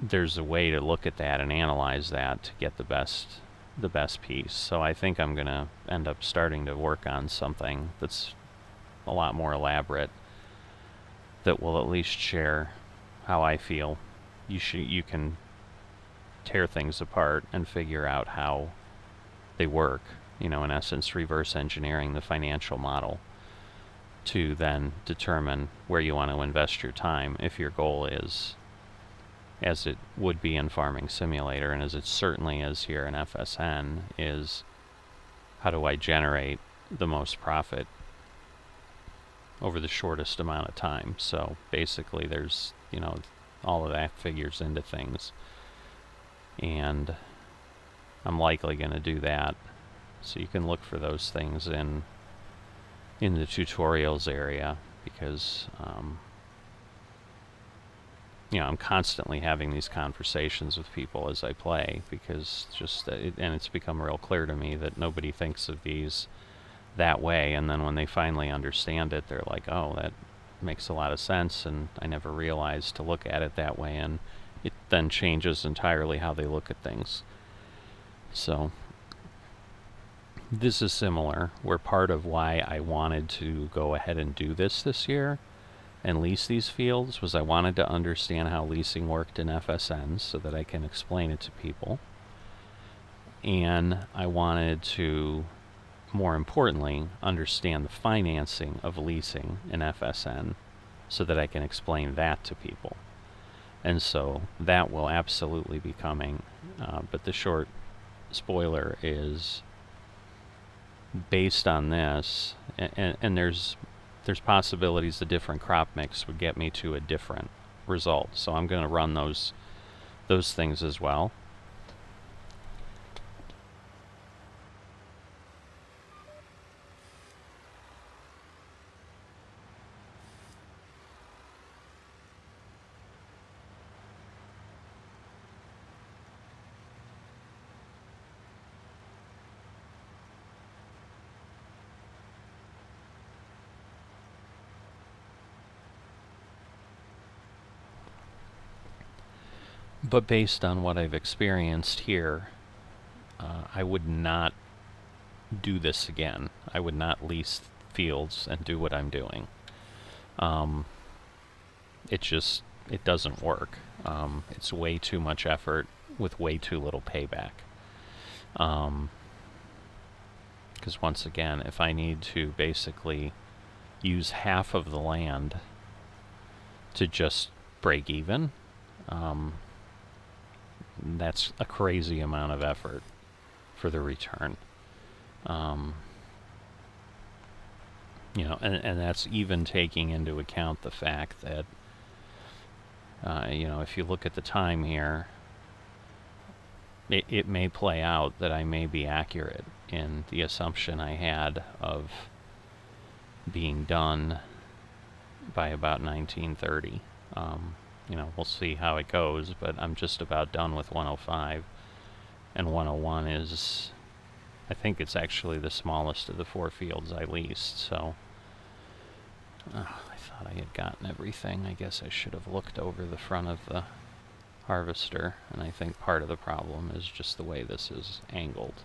there's a way to look at that and analyze that to get the best piece. So I think I'm going to end up starting to work on something that's a lot more elaborate, that will at least share how I feel you can tear things apart and figure out how they work. In essence, reverse engineering the financial model to then determine where you want to invest your time, if your goal is, as it would be in Farming Simulator, and as it certainly is here in FSN, is how do I generate the most profit over the shortest amount of time. So basically there's, all of that figures into things, and I'm likely going to do that. So you can look for those things in the tutorials area, because I'm constantly having these conversations with people as I play, because and it's become real clear to me that nobody thinks of these that way, and then when they finally understand it, they're like, oh, that makes a lot of sense, and I never realized to look at it that way, and it then changes entirely how they look at things. So this is similar, where part of why I wanted to go ahead and do this year and lease these fields was I wanted to understand how leasing worked in FSN so that I can explain it to people. And I wanted to, more importantly, understand the financing of leasing in FSN so that I can explain that to people. And so that will absolutely be coming, but the short spoiler is based on this, and there's there's possibilities a different crop mix would get me to a different result. So I'm going to run those things as well. But based on what I've experienced here, I would not do this again. I would not lease fields and do what I'm doing. It doesn't work. It's way too much effort with way too little payback. Because once again, if I need to basically use half of the land to just break even, that's a crazy amount of effort for the return. And that's even taking into account the fact that, if you look at the time here, it may play out that I may be accurate in the assumption I had of being done by about 1930. We'll see how it goes, but I'm just about done with 105, and 101 is, I think it's actually the smallest of the 4 fields I leased, so I thought I had gotten everything. I guess I should have looked over the front of the harvester, and I think part of the problem is just the way this is angled,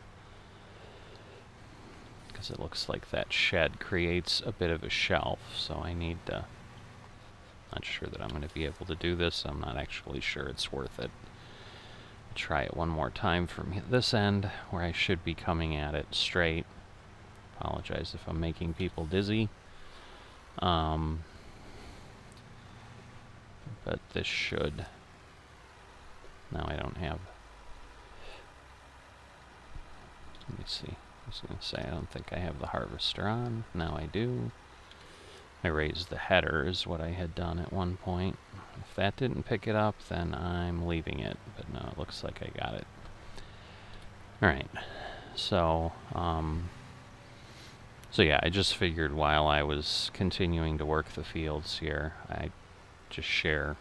because it looks like that shed creates a bit of a shelf, so I need to, not sure that I'm going to be able to do this. I'm not actually sure it's worth it. I'll try it one more time from this end, where I should be coming at it straight. Apologize if I'm making people dizzy. But this should... Now I don't have... Let me see. I was going to say, I don't think I have the harvester on. Now I do. I raised the header is what I had done at one point. If that didn't pick it up, then I'm leaving it. But no, it looks like I got it. Alright. So yeah, I just figured while I was continuing to work the fields here, I'd just share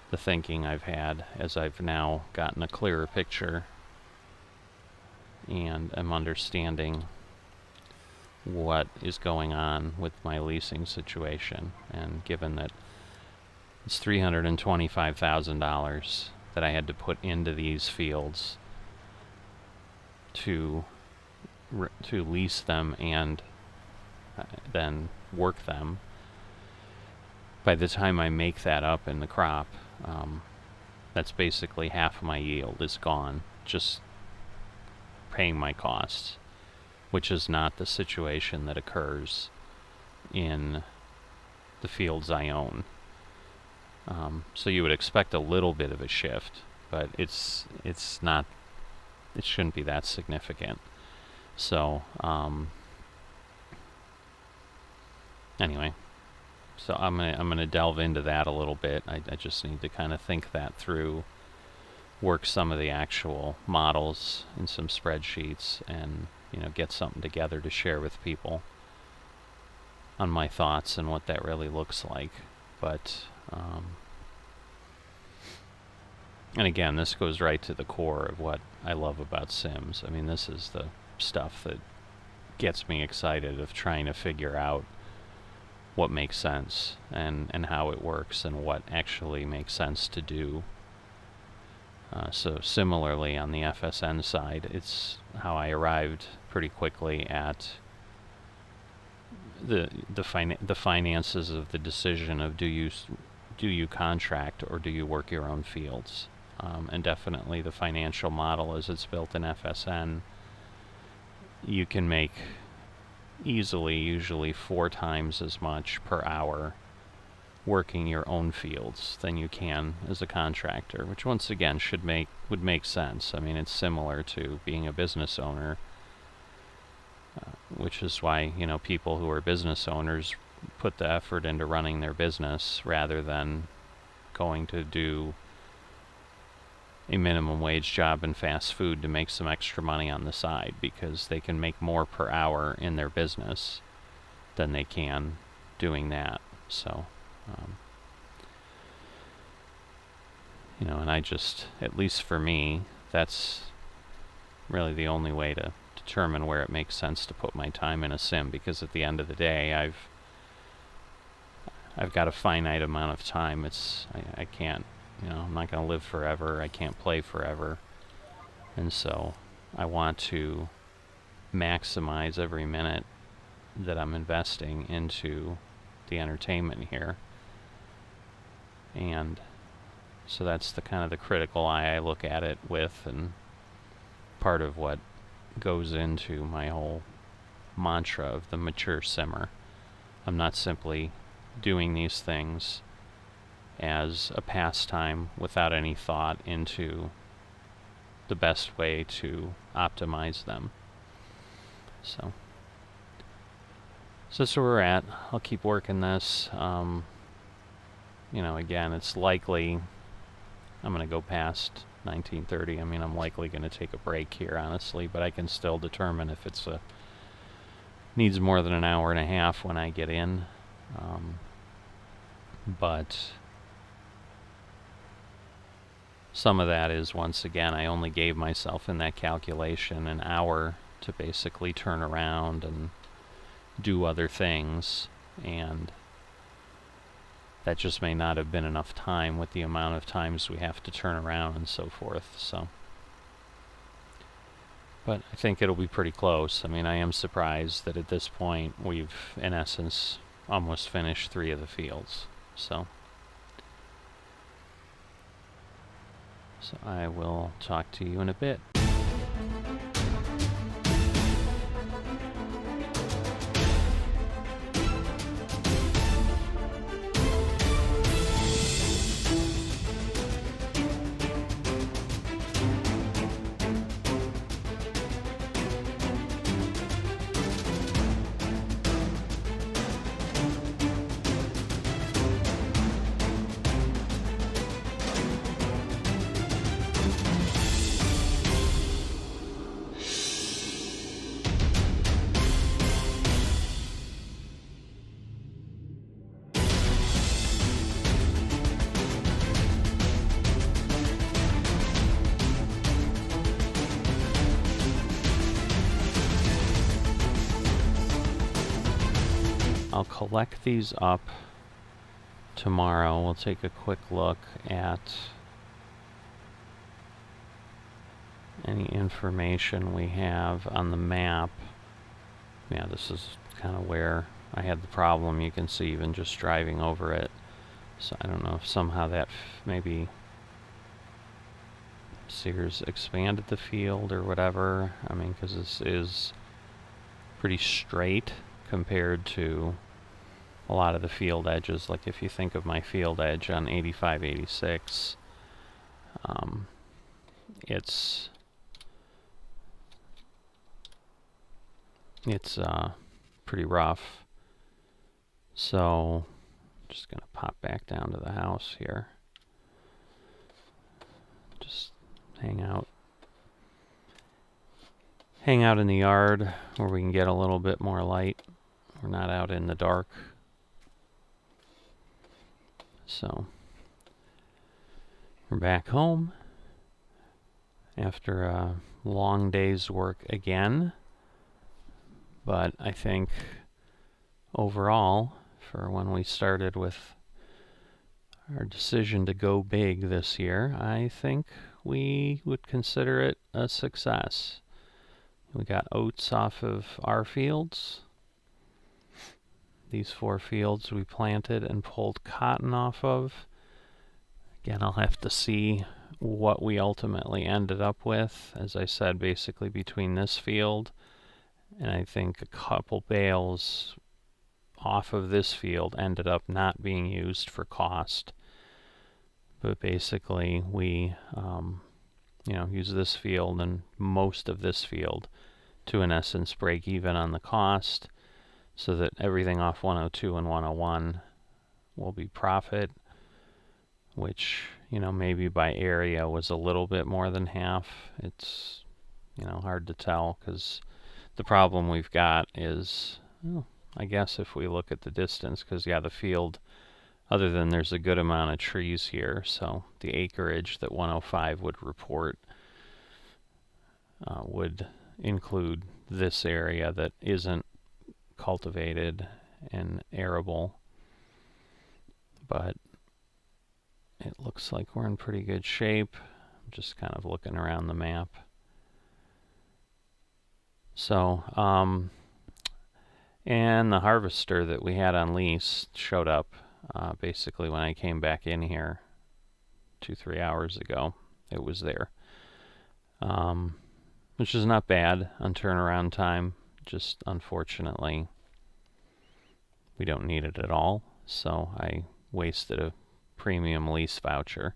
the thinking I've had as I've now gotten a clearer picture and am understanding what is going on with my leasing situation. And given that it's $325,000 that I had to put into these fields to lease them and then work them, by the time I make that up in the crop, that's basically half my yield is gone, just paying my costs, which is not the situation that occurs in the fields I own. So you would expect a little bit of a shift, but it's not, it shouldn't be that significant. So anyway, so I'm gonna delve into that a little bit. I just need to kind of think that through, work some of the actual models in some spreadsheets, and get something together to share with people on my thoughts and what that really looks like. But and again, this goes right to the core of what I love about Sims. I mean, this is the stuff that gets me excited, of trying to figure out what makes sense and how it works and what actually makes sense to do. So similarly on the FSN side, it's how I arrived pretty quickly at the finances of the decision of do you contract or do you work your own fields, and definitely the financial model as it's built in FSN, you can make easily usually 4 times as much per hour working your own fields than you can as a contractor, which once again would make sense. I mean, it's similar to being a business owner, which is why people who are business owners put the effort into running their business rather than going to do a minimum wage job in fast food to make some extra money on the side, because they can make more per hour in their business than they can doing that. So, you know, and I just, at least for me, that's really the only way to determine where it makes sense to put my time in a sim, because at the end of the day, I've got a finite amount of time. I can't, you know, I'm not going to live forever. I can't play forever. And so I want to maximize every minute that I'm investing into the entertainment here. And so that's the kind of the critical eye I look at it with, and part of what goes into my whole mantra of the mature simmer. I'm not simply doing these things as a pastime without any thought into the best way to optimize them. So that's where we're at. I'll keep working this. You know, again, it's likely I'm going to go past 1930. I mean, I'm likely going to take a break here, honestly, but I can still determine if it's needs more than an hour and a half when I get in. But some of that is, once again, I only gave myself in that calculation an hour to basically turn around and do other things, and that just may not have been enough time with the amount of times we have to turn around and so forth. So, but I think it'll be pretty close. I mean, I am surprised that at this point we've, in essence, almost finished 3 of the fields. So I will talk to you in a bit. I'll collect these up tomorrow. We'll take a quick look at any information we have on the map. Yeah, this is kind of where I had the problem. You can see even just driving over it. So I don't know if somehow that maybe Sears expanded the field or whatever. I mean, because this is pretty straight compared to a lot of the field edges. Like if you think of my field edge on 85, 86, it's pretty rough. So just gonna pop back down to the house here. Just hang out in the yard where we can get a little bit more light. We're not out in the dark. So we're back home after a long day's work again. But I think overall, for when we started with our decision to go big this year, I think we would consider it a success. We got oats off of our fields. These 4 fields we planted and pulled cotton off of. Again, I'll have to see what we ultimately ended up with. As I said, basically between this field and I think a couple bales off of this field ended up not being used for cost. But basically we use this field and most of this field to, in essence, break even on the cost. so that everything off 102 and 101 will be profit, which, maybe by area was a little bit more than half. It's, hard to tell, because the problem we've got is, well, I guess if we look at the distance, because the field, other than there's a good amount of trees here, so the acreage that 105 would report would include this area that isn't cultivated and arable. But it looks like we're in pretty good shape. I'm just kind of looking around the map. So, and the harvester that we had on lease showed up basically when I came back in here 2-3 hours ago. It was there, which is not bad on turnaround time. Just unfortunately, we don't need it at all. So I wasted a premium lease voucher,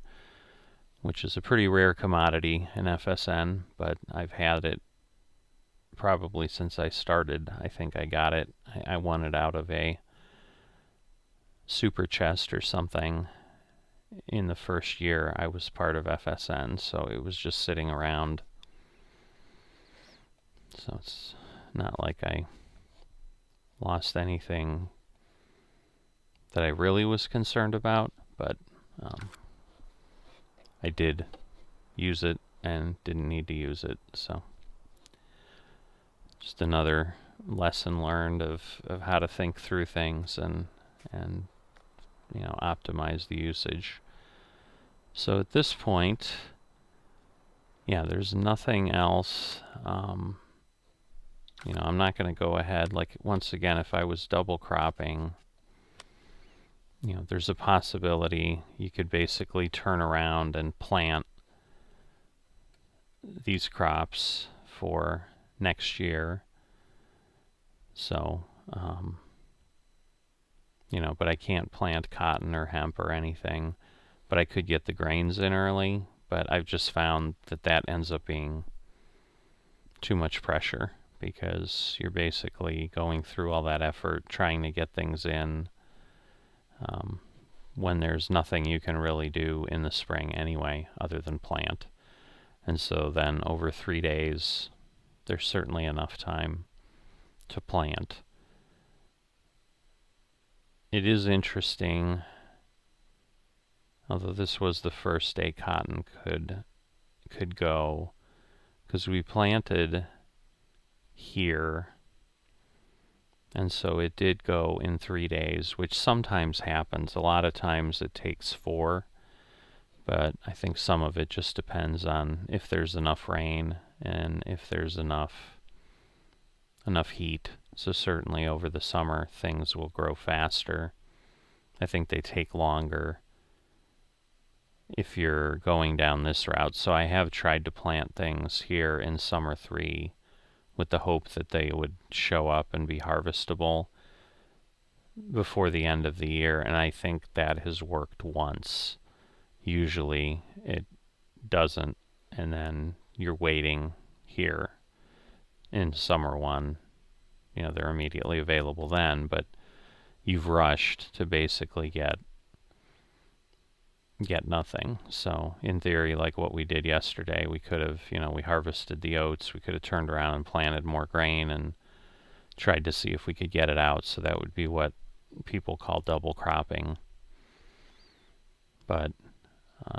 which is a pretty rare commodity in FSN, but I've had it probably since I started. I think I got it. I won it out of a super chest or something in the first year I was part of FSN, so it was just sitting around. So it's not like I lost anything that I really was concerned about, but I did use it and didn't need to use it. So just another lesson learned of how to think through things and optimize the usage. So at this point, there's nothing else. I'm not going to go ahead, like, once again, if I was double cropping, there's a possibility you could basically turn around and plant these crops for next year. So, but I can't plant cotton or hemp or anything, but I could get the grains in early. But I've just found that ends up being too much pressure, because you're basically going through all that effort trying to get things in when there's nothing you can really do in the spring anyway other than plant. And so then over 3 days, there's certainly enough time to plant. It is interesting, although this was the first day cotton could go, because we planted here, and so it did go in 3 days, which sometimes happens. A lot of times it takes 4, but I think some of it just depends on if there's enough rain and if there's enough heat. So certainly over the summer things will grow faster. I think they take longer if you're going down this route. So I have tried to plant things here in summer 3 with the hope that they would show up and be harvestable before the end of the year, and I think that has worked once. Usually it doesn't, and then you're waiting here in summer 1. They're immediately available then, but you've rushed to basically get nothing. So in theory, like what we did yesterday, we could have, we harvested the oats, we could have turned around and planted more grain and tried to see if we could get it out. So that would be what people call double cropping. But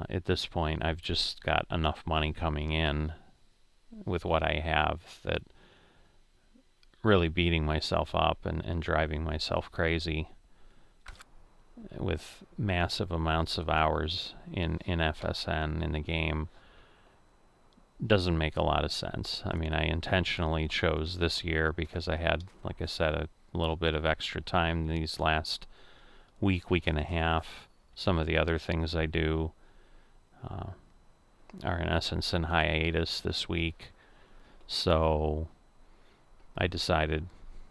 at this point, I've just got enough money coming in with what I have that really beating myself up and driving myself crazy with massive amounts of hours in FSN in the game doesn't make a lot of sense. I mean, I intentionally chose this year because I had, like I said, a little bit of extra time these last week and a half. Some of the other things I do are in essence in hiatus this week. So I decided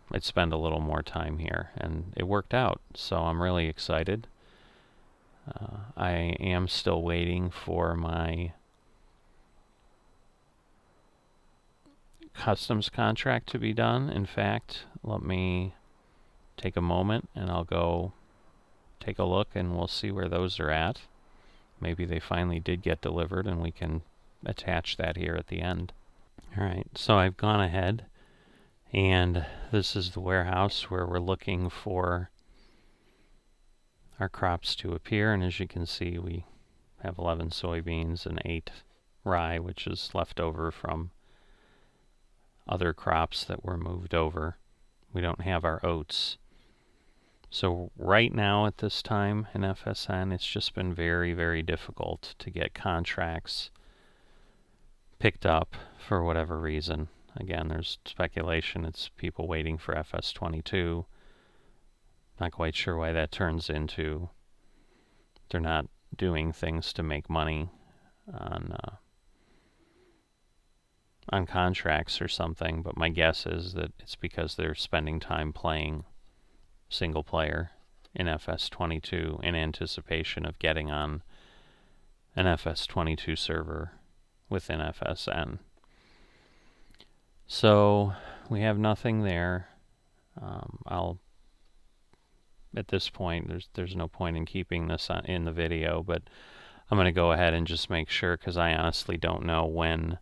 I'd spend a little more time here, and it worked out. So I'm really excited. I am still waiting for my customs contract to be done. In fact, let me take a moment and I'll go take a look and we'll see where those are at. Maybe they finally did get delivered and we can attach that here at the end. Alright, so I've gone ahead and this is the warehouse where we're looking for our crops to appear, and as you can see we have 11 soybeans and 8 rye, which is left over from other crops that were moved over. We don't have our oats. So right now at this time in FSN, it's just been very, very difficult to get contracts picked up for whatever reason. Again, there's speculation it's people waiting for FS22. Not quite sure why that turns into they're not doing things to make money on contracts or something, but my guess is that it's because they're spending time playing single player in FS22 in anticipation of getting on an FS22 server within FSN. So we have nothing there. At this point, there's no point in keeping this in the video, but I'm going to go ahead and just make sure, because I honestly don't know when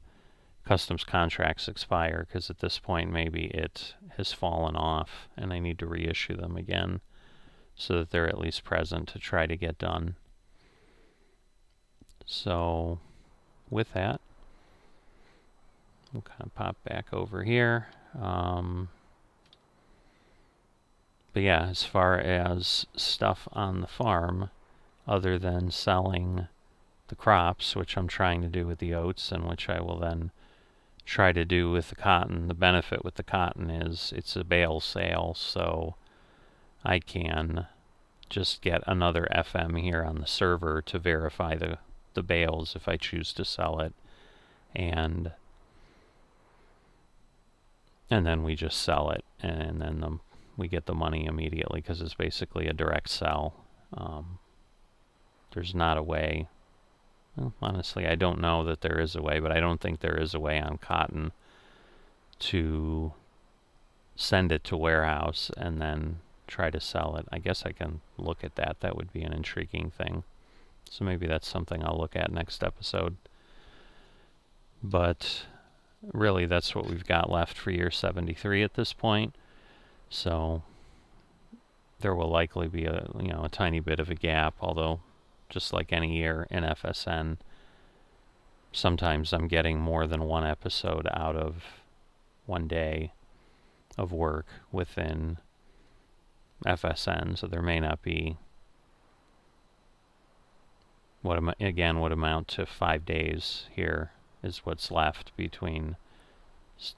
customs contracts expire, because at this point maybe it has fallen off and I need to reissue them again so that they're at least present to try to get done. So with that, we'll kind of pop back over here. But yeah, as far as stuff on the farm, other than selling the crops, which I'm trying to do with the oats and which I will then try to do with the cotton, the benefit with the cotton is it's a bale sale, so I can just get another FM here on the server to verify the bales if I choose to sell it, and then we just sell it, and then we get the money immediately because it's basically a direct sell. There's not a way. Well, honestly, I don't know that there is a way, but I don't think there is a way on cotton to send it to warehouse and then try to sell it. I guess I can look at that. That would be an intriguing thing. So maybe that's something I'll look at next episode. But really, that's what we've got left for year 73 at this point. So there will likely be a tiny bit of a gap, although just like any year in FSN, sometimes I'm getting more than one episode out of one day of work within FSN, so there may not be what would amount to 5 days here is what's left between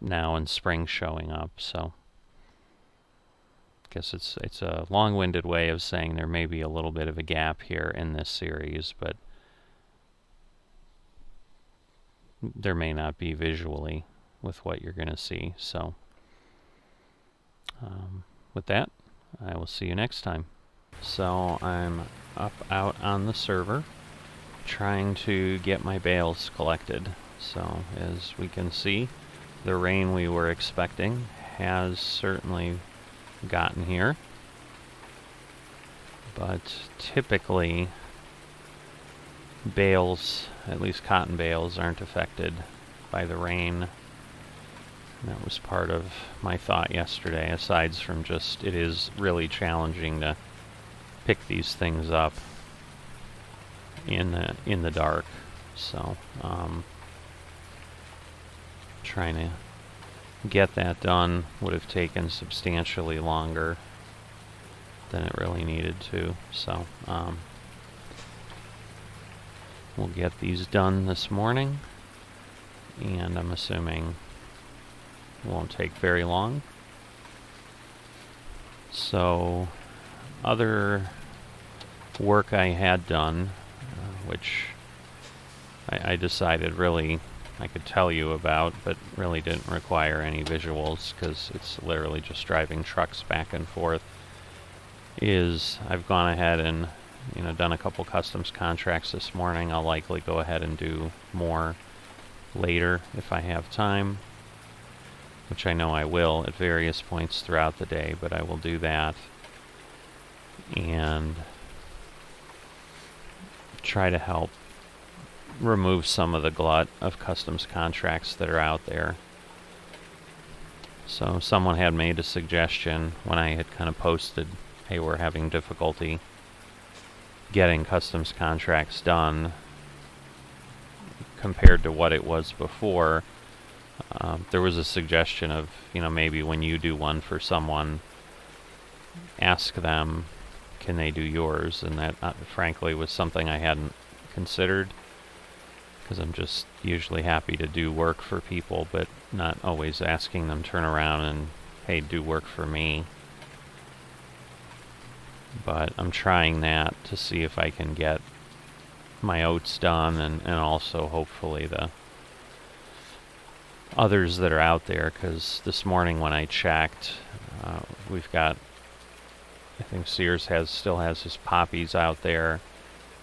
now and spring showing up. So I guess it's a long-winded way of saying there may be a little bit of a gap here in this series, but there may not be visually with what you're going to see. So with that, I will see you next time. So I'm out on the server trying to get my bales collected. So as we can see, the rain we were expecting has certainly gotten here, but typically bales, at least cotton bales, aren't affected by the rain. And that was part of my thought yesterday, aside from just it is really challenging to pick these things up in the dark. So trying to get that done would have taken substantially longer than it really needed to. So we'll get these done this morning, and I'm assuming it won't take very long. So other work I had done, which I decided really I could tell you about, but really didn't require any visuals because it's literally just driving trucks back and forth, is I've gone ahead and done a couple customs contracts this morning. I'll likely go ahead and do more later if I have time, which I know I will at various points throughout the day, but I will do that. and try to help remove some of the glut of customs contracts that are out there. So someone had made a suggestion when I had kind of posted, hey, we're having difficulty getting customs contracts done compared to what it was before. There was a suggestion of, maybe when you do one for someone, ask them, can they do yours? And that, frankly, was something I hadn't considered, because I'm just usually happy to do work for people, but not always asking them turn around and, hey, do work for me. But I'm trying that to see if I can get my oats done, and also hopefully the others that are out there, because this morning when I checked, we've got, I think Sears still has his poppies out there,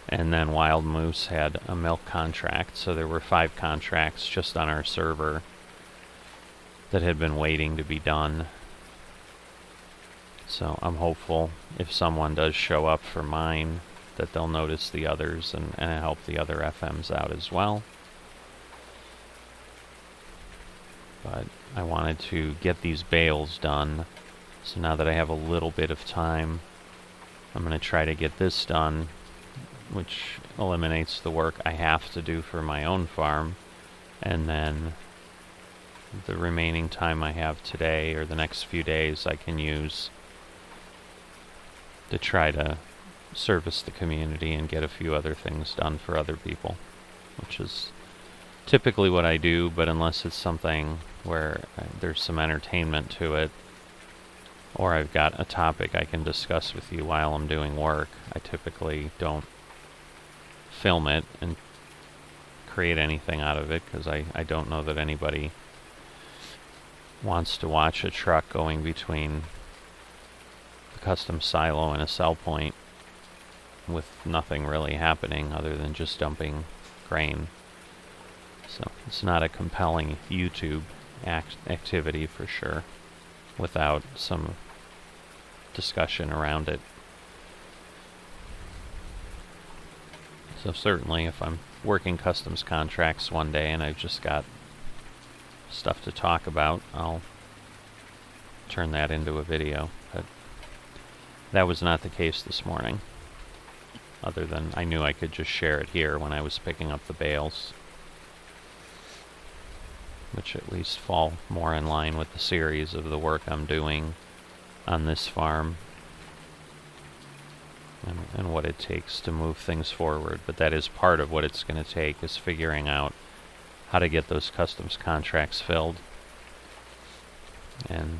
and then Wild Moose had a milk contract, so there were 5 contracts just on our server that had been waiting to be done. So I'm hopeful if someone does show up for mine that they'll notice the others and help the other FMs out as well. But I wanted to get these bales done, so now that I have a little bit of time, I'm going to try to get this done, which eliminates the work I have to do for my own farm, and then the remaining time I have today or the next few days I can use to try to service the community and get a few other things done for other people, which is typically what I do, but unless it's something where there's some entertainment to it, or I've got a topic I can discuss with you while I'm doing work, I typically don't film it and create anything out of it, because I don't know that anybody wants to watch a truck going between the custom silo and a sell point with nothing really happening other than just dumping grain. So it's not a compelling YouTube activity for sure, without some discussion around it. So certainly if I'm working customs contracts one day and I've just got stuff to talk about, I'll turn that into a video. But that was not the case this morning, other than I knew I could just share it here when I was picking up the bales, which at least fall more in line with the series of the work I'm doing on this farm and what it takes to move things forward. But that is part of what it's going to take, is figuring out how to get those customs contracts filled. And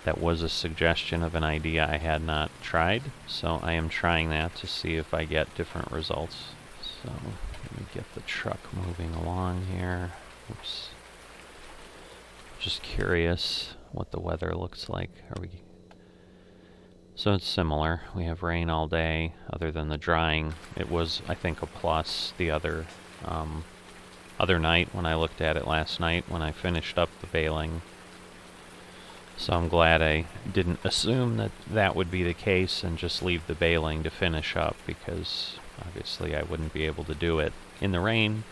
that was a suggestion of an idea I had not tried, so I am trying that to see if I get different results. So let me get the truck moving along here. Oops. Just curious what the weather looks like. So it's similar. We have rain all day, other than the drying. It was, I think, a plus the other night when I looked at it last night when I finished up the baling. So I'm glad I didn't assume that that would be the case and just leave the baling to finish up, because obviously I wouldn't be able to do it in the rain,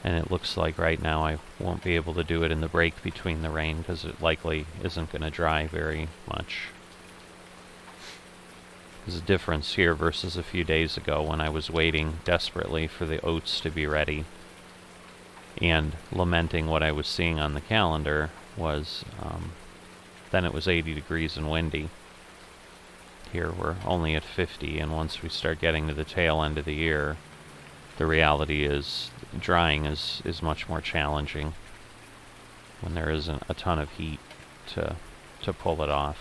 and it looks like right now I won't be able to do it in the break between the rain, because it likely isn't going to dry very much. There's a difference here versus a few days ago when I was waiting desperately for the oats to be ready and lamenting what I was seeing on the calendar was then it was 80 degrees and windy. Here we're only at 50, and once we start getting to the tail end of the year, the reality is drying is much more challenging when there isn't a ton of heat to pull it off.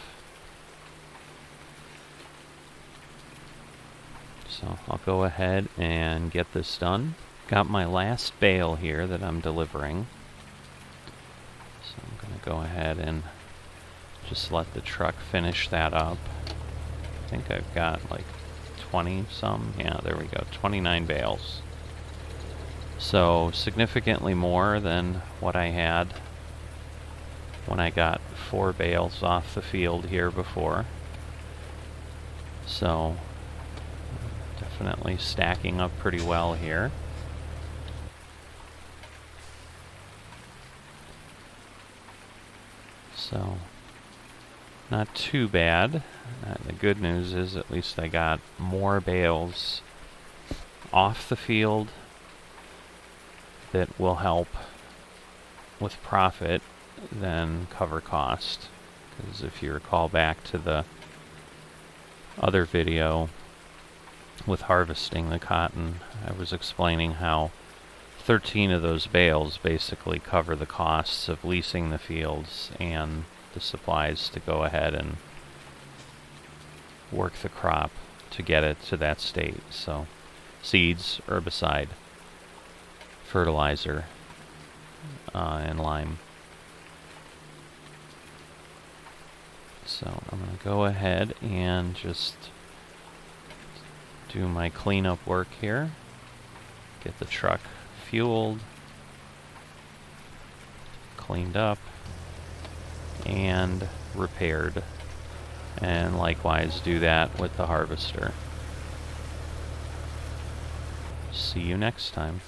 So I'll go ahead and get this done. Got my last bale here that I'm delivering. So I'm going to go ahead and just let the truck finish that up. I think I've got like 20 some. Yeah, there we go. 29 bales. So significantly more than what I had when I got 4 bales off the field here before. So definitely stacking up pretty well here. So not too bad. The good news is at least I got more bales off the field that will help with profit than cover cost. Because if you recall back to the other video with harvesting the cotton, I was explaining how 13 of those bales basically cover the costs of leasing the fields and the supplies to go ahead and work the crop to get it to that state. So seeds, herbicide, fertilizer, and lime. So I'm going to go ahead and just do my cleanup work here. Get the truck fueled, cleaned up, and repaired. And likewise do that with the harvester. See you next time.